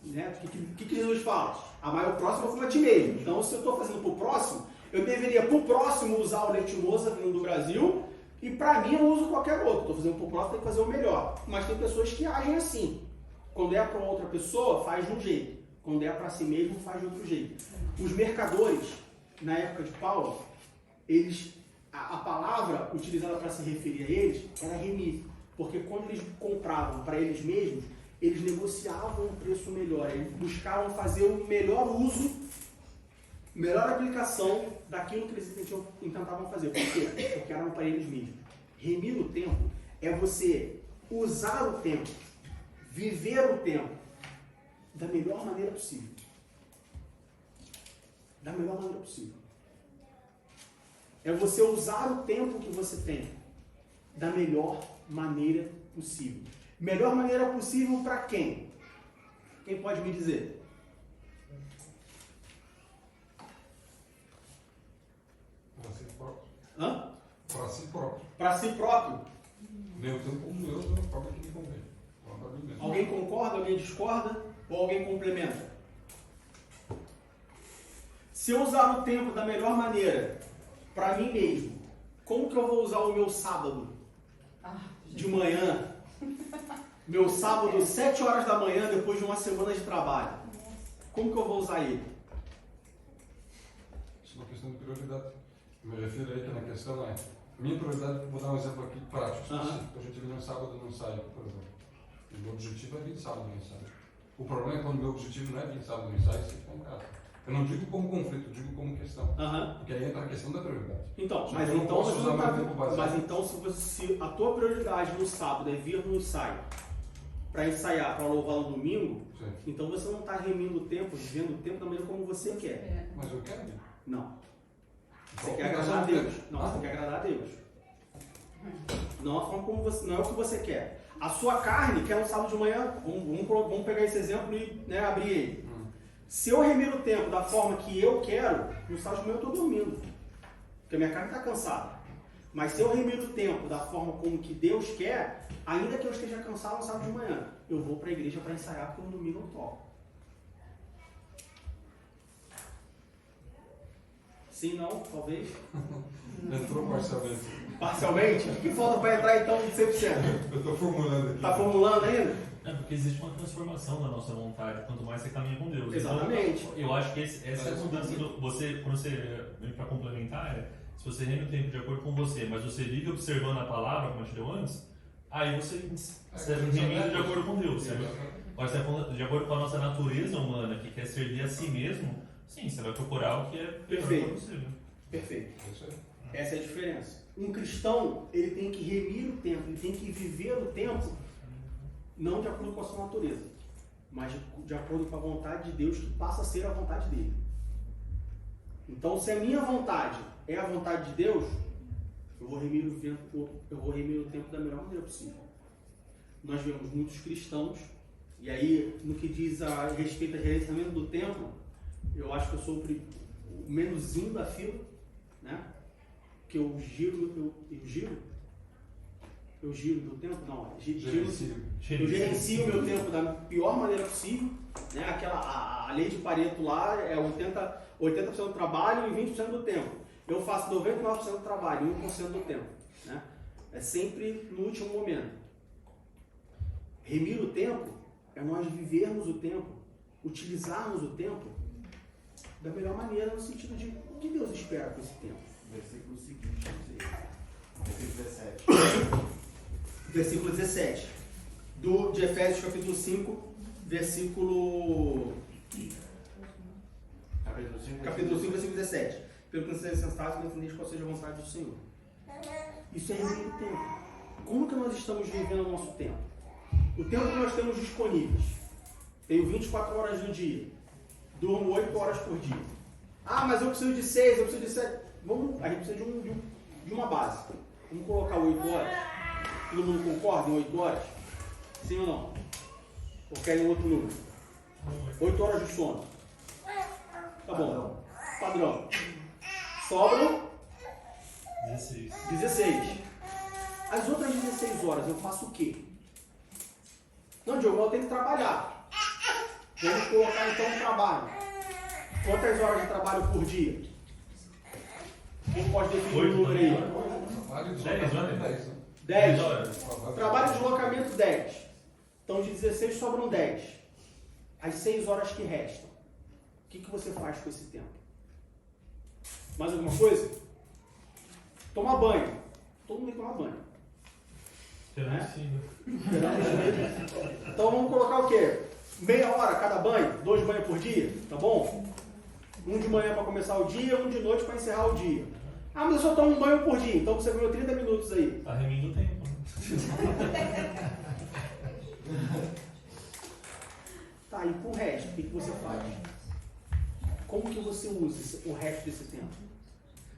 né, o que Jesus fala? Amar o próximo como a ti mesmo. Então, se eu estou fazendo para o próximo, eu deveria para o próximo usar o leite moça vindo do Brasil e para mim eu uso qualquer outro. Estou fazendo para o próximo, tem que fazer o melhor. Mas tem pessoas que agem assim. Quando é para outra pessoa, faz de um jeito. Quando é para si mesmo, faz de outro jeito. Os mercadores, na época de Paulo, a palavra utilizada para se referir a eles era remir. Porque quando eles compravam para eles mesmos, eles negociavam um preço melhor, eles buscavam fazer o melhor uso, melhor aplicação daquilo que eles tentavam fazer. Por quê? Porque eram para eles mesmos. Remir o tempo é você usar o tempo, viver o tempo da melhor maneira possível. Da melhor maneira possível. É você usar o tempo que você tem da melhor maneira possível. Melhor maneira possível para quem? Quem pode me dizer? Para si próprio. Hã? Para si próprio. Para si próprio. Meu tempo como eu, da forma que me convém. Alguém concorda, alguém discorda ou alguém complementa? Se eu usar o tempo da melhor maneira para mim mesmo, como que eu vou usar o meu sábado? De manhã, meu sábado, 7 horas da manhã, depois de uma semana de trabalho. Como que eu vou usar ele? Isso é uma questão de prioridade. Eu me refiro aí que na questão é, minha prioridade, vou dar um exemplo aqui prático, específico. A gente vem um sábado no ensaio, por exemplo. O meu objetivo é vir sábado no ensaio. O problema é quando o meu objetivo não é vir sábado no ensaio, você fica em casa. Eu não digo como conflito, eu digo como questão. Aham. Porque aí entra a questão da prioridade. Então, Só mas que eu não então, posso você usar não tá- meu tempo baseado. mas então se a tua prioridade no sábado é vir no ensaio para ensaiar, para louvar no domingo, Sim. então você não está remindo o tempo, vivendo o tempo da maneira como você quer. É. Mas eu quero. Não. Você Então, quer então, agradar a Deus. Não, Ah. você quer agradar a Deus. Não a forma como você, não é o que você quer. A sua carne quer no sábado de manhã, vamos pegar esse exemplo e, né, abrir ele. Se eu remir o tempo da forma que eu quero, no sábado de manhã eu estou dormindo. Porque a minha carne está cansada. Mas se eu remir o tempo da forma como que Deus quer, ainda que eu esteja cansado no sábado de manhã, eu vou para a igreja para ensaiar, porque no domingo eu toco. Sim, não, talvez. Entrou parcialmente. Parcialmente? O que falta para entrar então de 100%? Eu estou formulando aqui. Está formulando ainda? É porque existe uma transformação na nossa vontade, quanto mais você caminha com Deus. Exatamente. Então, eu acho que essa é a mudança. Quando você vem para complementar, se você rende o tempo de acordo com você, mas você vive observando a palavra, como a gente deu antes, aí você remendo de acordo com Deus. Mas de acordo com a nossa natureza humana, que quer servir a si mesmo, sim, você vai procurar o que é melhor para você. Né? Perfeito. Essa é a diferença. Um cristão, ele tem que remir o tempo, ele tem que viver o tempo, não de acordo com a sua natureza, mas de acordo com a vontade de Deus, que passa a ser a vontade dele. Então, se a minha vontade é a vontade de Deus, eu vou remir o tempo da melhor maneira possível. Nós vemos muitos cristãos, e aí, no que diz a respeito ao gerenciamento do tempo, eu acho que eu sou o menorzinho da fila, né? Que eu giro meu tempo? Não, eu gerencio o meu tempo da pior maneira possível, né? A lei de Pareto lá é 80% do trabalho e 20% do tempo. Eu faço 99% do trabalho e 1% do tempo, né? É sempre no último momento. Remir o tempo é nós vivermos o tempo, utilizarmos o tempo da melhor maneira, no sentido de o que Deus espera com esse tempo. Versículo seguinte, versículo 17. Versículo 17. De Efésios capítulo 5, versículo... Capítulo 5, versículo 17. Pelo que vocês sensatos, não entendeis qual seja a vontade do Senhor. Isso é remir o tempo. Como que nós estamos vivendo o nosso tempo? O tempo que nós temos disponíveis. Tenho 24 horas no dia. Durmo 8 horas por dia. Ah, mas eu preciso de 6, eu preciso de 7. A gente precisa de uma base. Vamos colocar 8 horas. Todo mundo concorda em 8 horas? Sim ou não? Ou querem outro número? 8 horas de sono. Tá bom. Padrão. Sobram 16. As outras 16 horas eu faço o quê? Não, Diogo, eu tenho que trabalhar. Vamos colocar então o trabalho. Quantas horas de trabalho por dia? Quem pode definir o número aí? Trabalho de 10 horas. 10. horas. Trabalho de deslocamento 10. Então de 16 sobram 10. As 6 horas que restam. O que você faz com esse tempo? Mais alguma coisa? Tomar banho. Todo mundo tem que tomar banho. Então vamos colocar o quê? Meia hora cada banho, 2 banhos por dia, tá bom? Um de manhã para começar o dia, um de noite para encerrar o dia. Ah, mas eu só tomo um banho por dia, então você ganhou 30 minutos aí. Tá remindo o tempo. Tá, e pro resto, o que você faz? Como que você usa o resto desse tempo?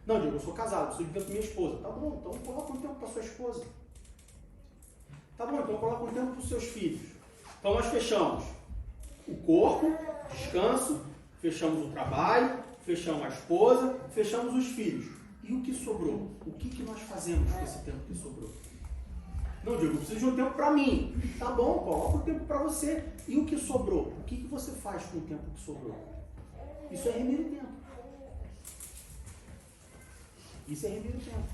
Não, Diego, eu sou casado, preciso de tempo com minha esposa. Tá bom, então coloca um tempo para sua esposa. Tá bom, então coloca um tempo para os seus filhos. Então nós fechamos o corpo, descanso, fechamos o trabalho, fechamos a esposa, fechamos os filhos. E o que sobrou? O que nós fazemos com esse tempo que sobrou? Não, Diego, eu preciso de um tempo para mim. Tá bom, coloca o tempo para você. E o que sobrou? O que você faz com o tempo que sobrou? Isso é remir o tempo. Isso é remir o tempo.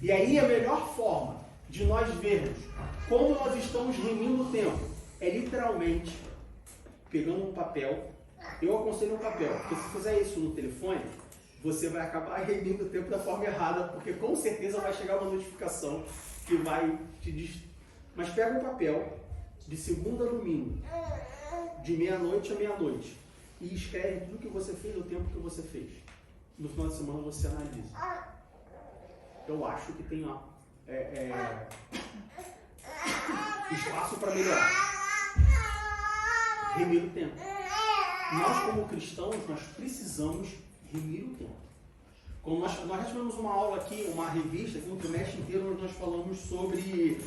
E aí a melhor forma de nós vermos como nós estamos remindo o tempo é literalmente pegando um papel. Eu aconselho um papel, porque se fizer isso no telefone, você vai acabar remindo o tempo da forma errada, porque com certeza vai chegar uma notificação que vai te Mas pega um papel de segunda a domingo, de meia-noite a meia-noite, e escreve tudo que você fez, o tempo que você fez. No final de semana você analisa. Eu acho que tem espaço para melhorar. Remir o tempo. Nós, como cristãos, nós precisamos remir o tempo. Como nós já tivemos uma aula aqui, uma revista, aqui no trimestre inteiro, onde nós falamos sobre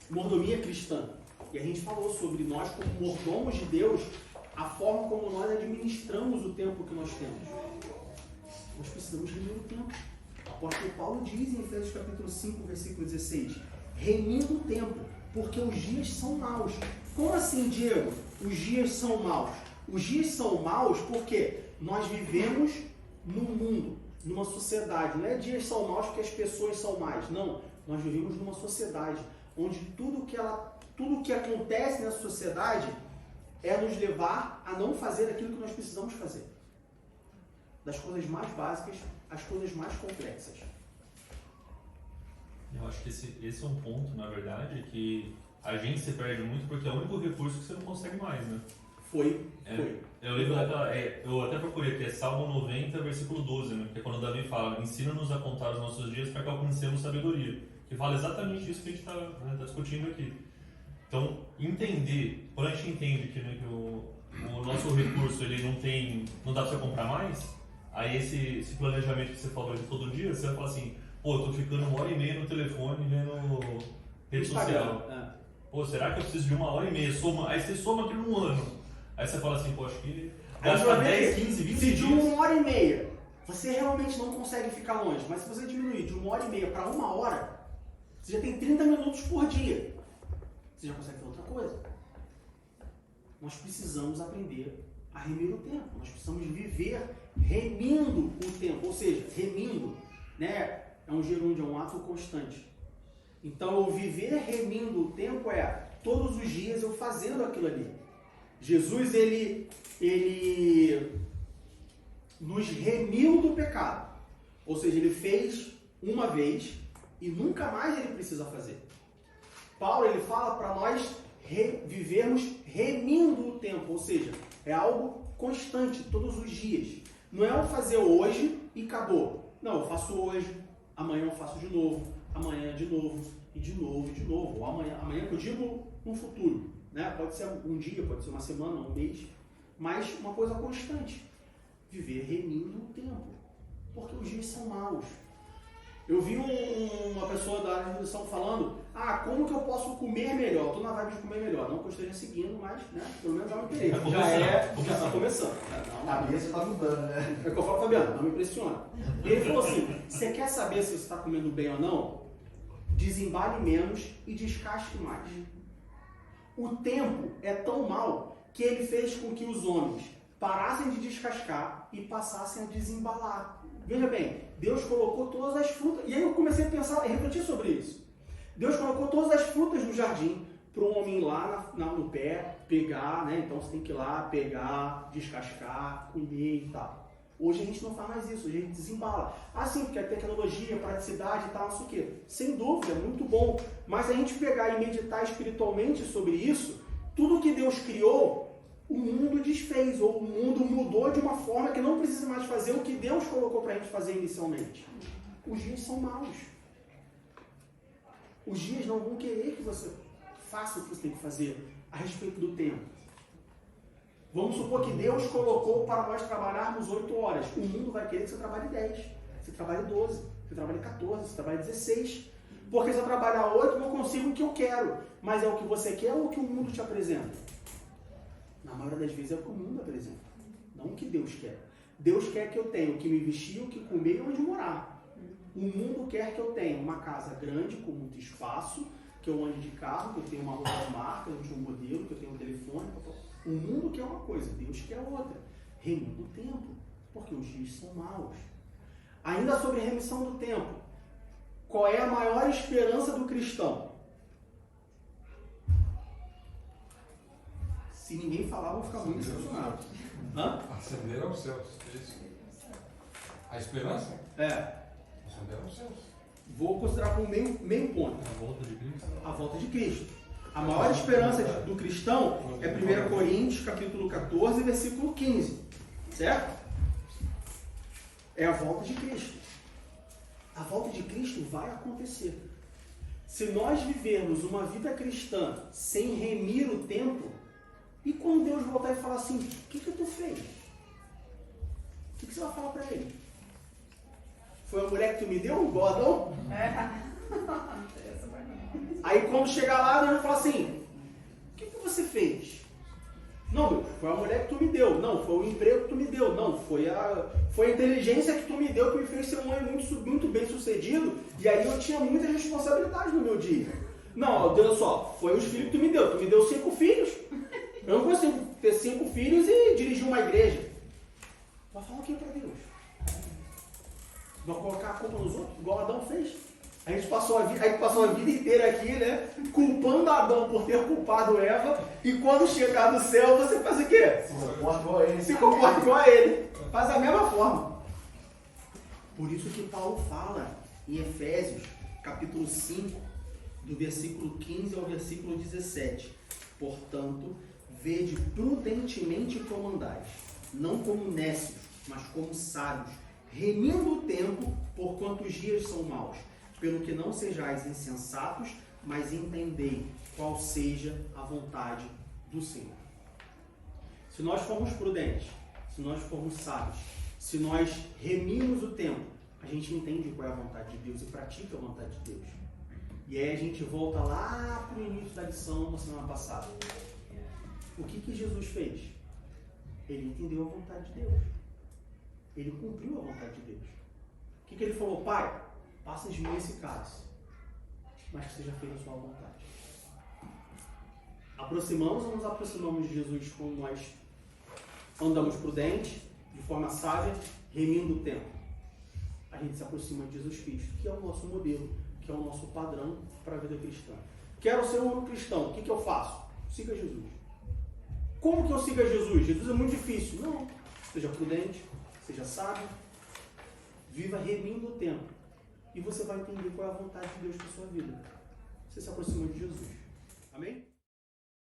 mordomia cristã. E a gente falou sobre nós, como mordomos de Deus, a forma como nós administramos o tempo que nós temos. Nós precisamos remir o tempo. O apóstolo Paulo diz em Efésios capítulo 5, versículo 16, remindo o tempo, porque os dias são maus. Como assim, Diego? Os dias são maus? Os dias são maus porque nós vivemos num mundo, numa sociedade. Não é dias são maus porque as pessoas são más. Não. Nós vivemos numa sociedade onde tudo que acontece nessa sociedade é nos levar a não fazer aquilo que nós precisamos fazer. Das coisas mais básicas às coisas mais complexas. Eu acho que esse é um ponto, na verdade, que a gente se perde muito porque é o único recurso que você não consegue mais, né? Foi. Eu lembro eu até procurei aqui, é Salmo 90, versículo 12, né? Que é quando Davi fala, ensina-nos a contar os nossos dias para que alcancemos sabedoria. Que fala exatamente isso que a gente está discutindo aqui. Então, quando a gente entende que, né, que o nosso recurso ele não dá para você comprar mais, aí esse planejamento que você falou de todo dia, você vai falar assim, pô, eu tô ficando 1h30 no telefone vendo rede social. Pô, será que eu preciso de 1h30? Aí você soma aquilo num ano. Aí você fala assim, pô, acho que gasta 10, 15, 20 dias. Se de 1h30 você realmente não consegue ficar longe, mas se você diminuir de 1h30 para 1 hora, você já tem 30 minutos por dia. Você já consegue fazer outra coisa. Nós precisamos aprender a remir o tempo. Nós precisamos viver remindo o tempo. Ou seja, remindo, né? É um gerúndio, é um ato constante. Então, o viver remindo o tempo é todos os dias eu fazendo aquilo ali. Jesus, ele nos remiu do pecado. Ou seja, ele fez uma vez e nunca mais ele precisa fazer. Paulo, ele fala para nós vivermos remindo o tempo. Ou seja, é algo constante, todos os dias. Não é eu fazer hoje e acabou. Não, eu faço hoje, amanhã eu faço de novo, amanhã de novo, e de novo, e de novo. Ou amanhã que eu digo no futuro. Né? Pode ser um dia, pode ser uma semana, um mês, mas uma coisa constante. Viver remindo o tempo. Porque os dias são maus. Eu vi uma pessoa da área de nutrição falando, como que eu posso comer melhor? Estou na vibe de comer melhor. Não que eu esteja seguindo, mas pelo menos é um interesse. Já está começando. A cabeça está mudando, né? É o que eu falo, Fabiano, não me impressiona. Ele falou assim, você quer saber se você está comendo bem ou não? Desembale menos e descasque mais. O tempo é tão mau que ele fez com que os homens parassem de descascar e passassem a desembalar. Veja bem, Deus colocou todas as frutas, e aí eu comecei a pensar, a refletir sobre isso. Deus colocou todas as frutas no jardim para o homem ir lá no pé, pegar, né? Então você tem que ir lá, pegar, descascar, comer e tal. Hoje a gente não faz mais isso, hoje a gente desembala. Sim, porque a tecnologia, a praticidade e tal, não sei o quê. Sem dúvida, é muito bom. Mas a gente pegar e meditar espiritualmente sobre isso, tudo que Deus criou, o mundo desfez, ou o mundo mudou de uma forma que não precisa mais fazer o que Deus colocou para a gente fazer inicialmente. Os dias são maus. Os dias não vão querer que você faça o que você tem que fazer a respeito do tempo. Vamos supor que Deus colocou para nós trabalharmos 8 horas. O mundo vai querer que você trabalhe 10, você trabalhe 12, você trabalhe 14, você trabalhe 16. Porque se eu trabalhar 8, eu não consigo o que eu quero. Mas é o que você quer ou o que o mundo te apresenta? Na maioria das vezes é o que o mundo apresenta, não o que Deus quer. Deus quer que eu tenha o que me vestir, o que comer e onde morar. O mundo quer que eu tenha uma casa grande, com muito espaço, que eu ande de carro, que eu tenha uma roupa de marca, que eu tenha um modelo, que eu tenha um telefone. O mundo quer uma coisa, Deus quer outra. Remindo o tempo, porque os dias são maus. Ainda sobre a remissão do tempo, qual é a maior esperança do cristão? Se ninguém falar, vou ficar muito decepcionado. Ascender aos céus. Isso. A esperança? Ascender aos céus. Vou considerar como meio ponto. A volta de Cristo. A volta de Cristo. A maior esperança do cristão é 1 Coríntios, capítulo 14, versículo 15. Certo? É a volta de Cristo. A volta de Cristo vai acontecer. Se nós vivermos uma vida cristã sem remir o tempo, e quando Deus voltar e falar assim, o que tu fez? O que você vai falar para ele? Foi a mulher que tu me deu? Igual Adão? Aí quando chegar lá, Deus vai falar assim, o que você fez? Não, Deus, foi a mulher que tu me deu. Não, foi o emprego que tu me deu. Não, foi a inteligência que tu me deu que me fez ser um homem muito bem sucedido. E aí eu tinha muitas responsabilidades no meu dia. Não, Deus, só, foi os filhos que tu me deu. Tu me deu 5 filhos. Eu não consigo ter 5 filhos e dirigir uma igreja. Vai falar o que para Deus? Vai colocar a culpa nos outros, igual Adão fez? A gente passou a vida inteira aqui, né? Culpando Adão por ter culpado Eva. E quando chegar no céu, você faz o quê? Se comporta igual a ele. Se comporta igual a ele. Faz a mesma forma. Por isso que Paulo fala em Efésios, capítulo 5, do versículo 15 ao versículo 17. Portanto, vede prudentemente como andais, não como nécios, mas como sábios, remindo o tempo, porquanto os dias são maus. Pelo que não sejais insensatos, mas entendei qual seja a vontade do Senhor. Se nós formos prudentes, se nós formos sábios, se nós remirmos o tempo, a gente entende qual é a vontade de Deus e pratica a vontade de Deus. E aí a gente volta lá para o início da lição da semana passada. O que Jesus fez? Ele entendeu a vontade de Deus. Ele cumpriu a vontade de Deus. O que ele falou? Pai, passa de mim esse cálice, mas que seja feita a sua vontade. Aproximamos ou nos aproximamos de Jesus quando nós andamos prudente, de forma sábia, remindo o tempo? A gente se aproxima de Jesus Cristo, que é o nosso modelo, que é o nosso padrão para a vida cristã. Quero ser um cristão, o que eu faço? Siga Jesus. Como que eu siga Jesus? Jesus é muito difícil. Não. Seja prudente, seja sábio, viva remindo o tempo. E você vai entender qual é a vontade de Deus para a sua vida. Você se aproxima de Jesus. Amém?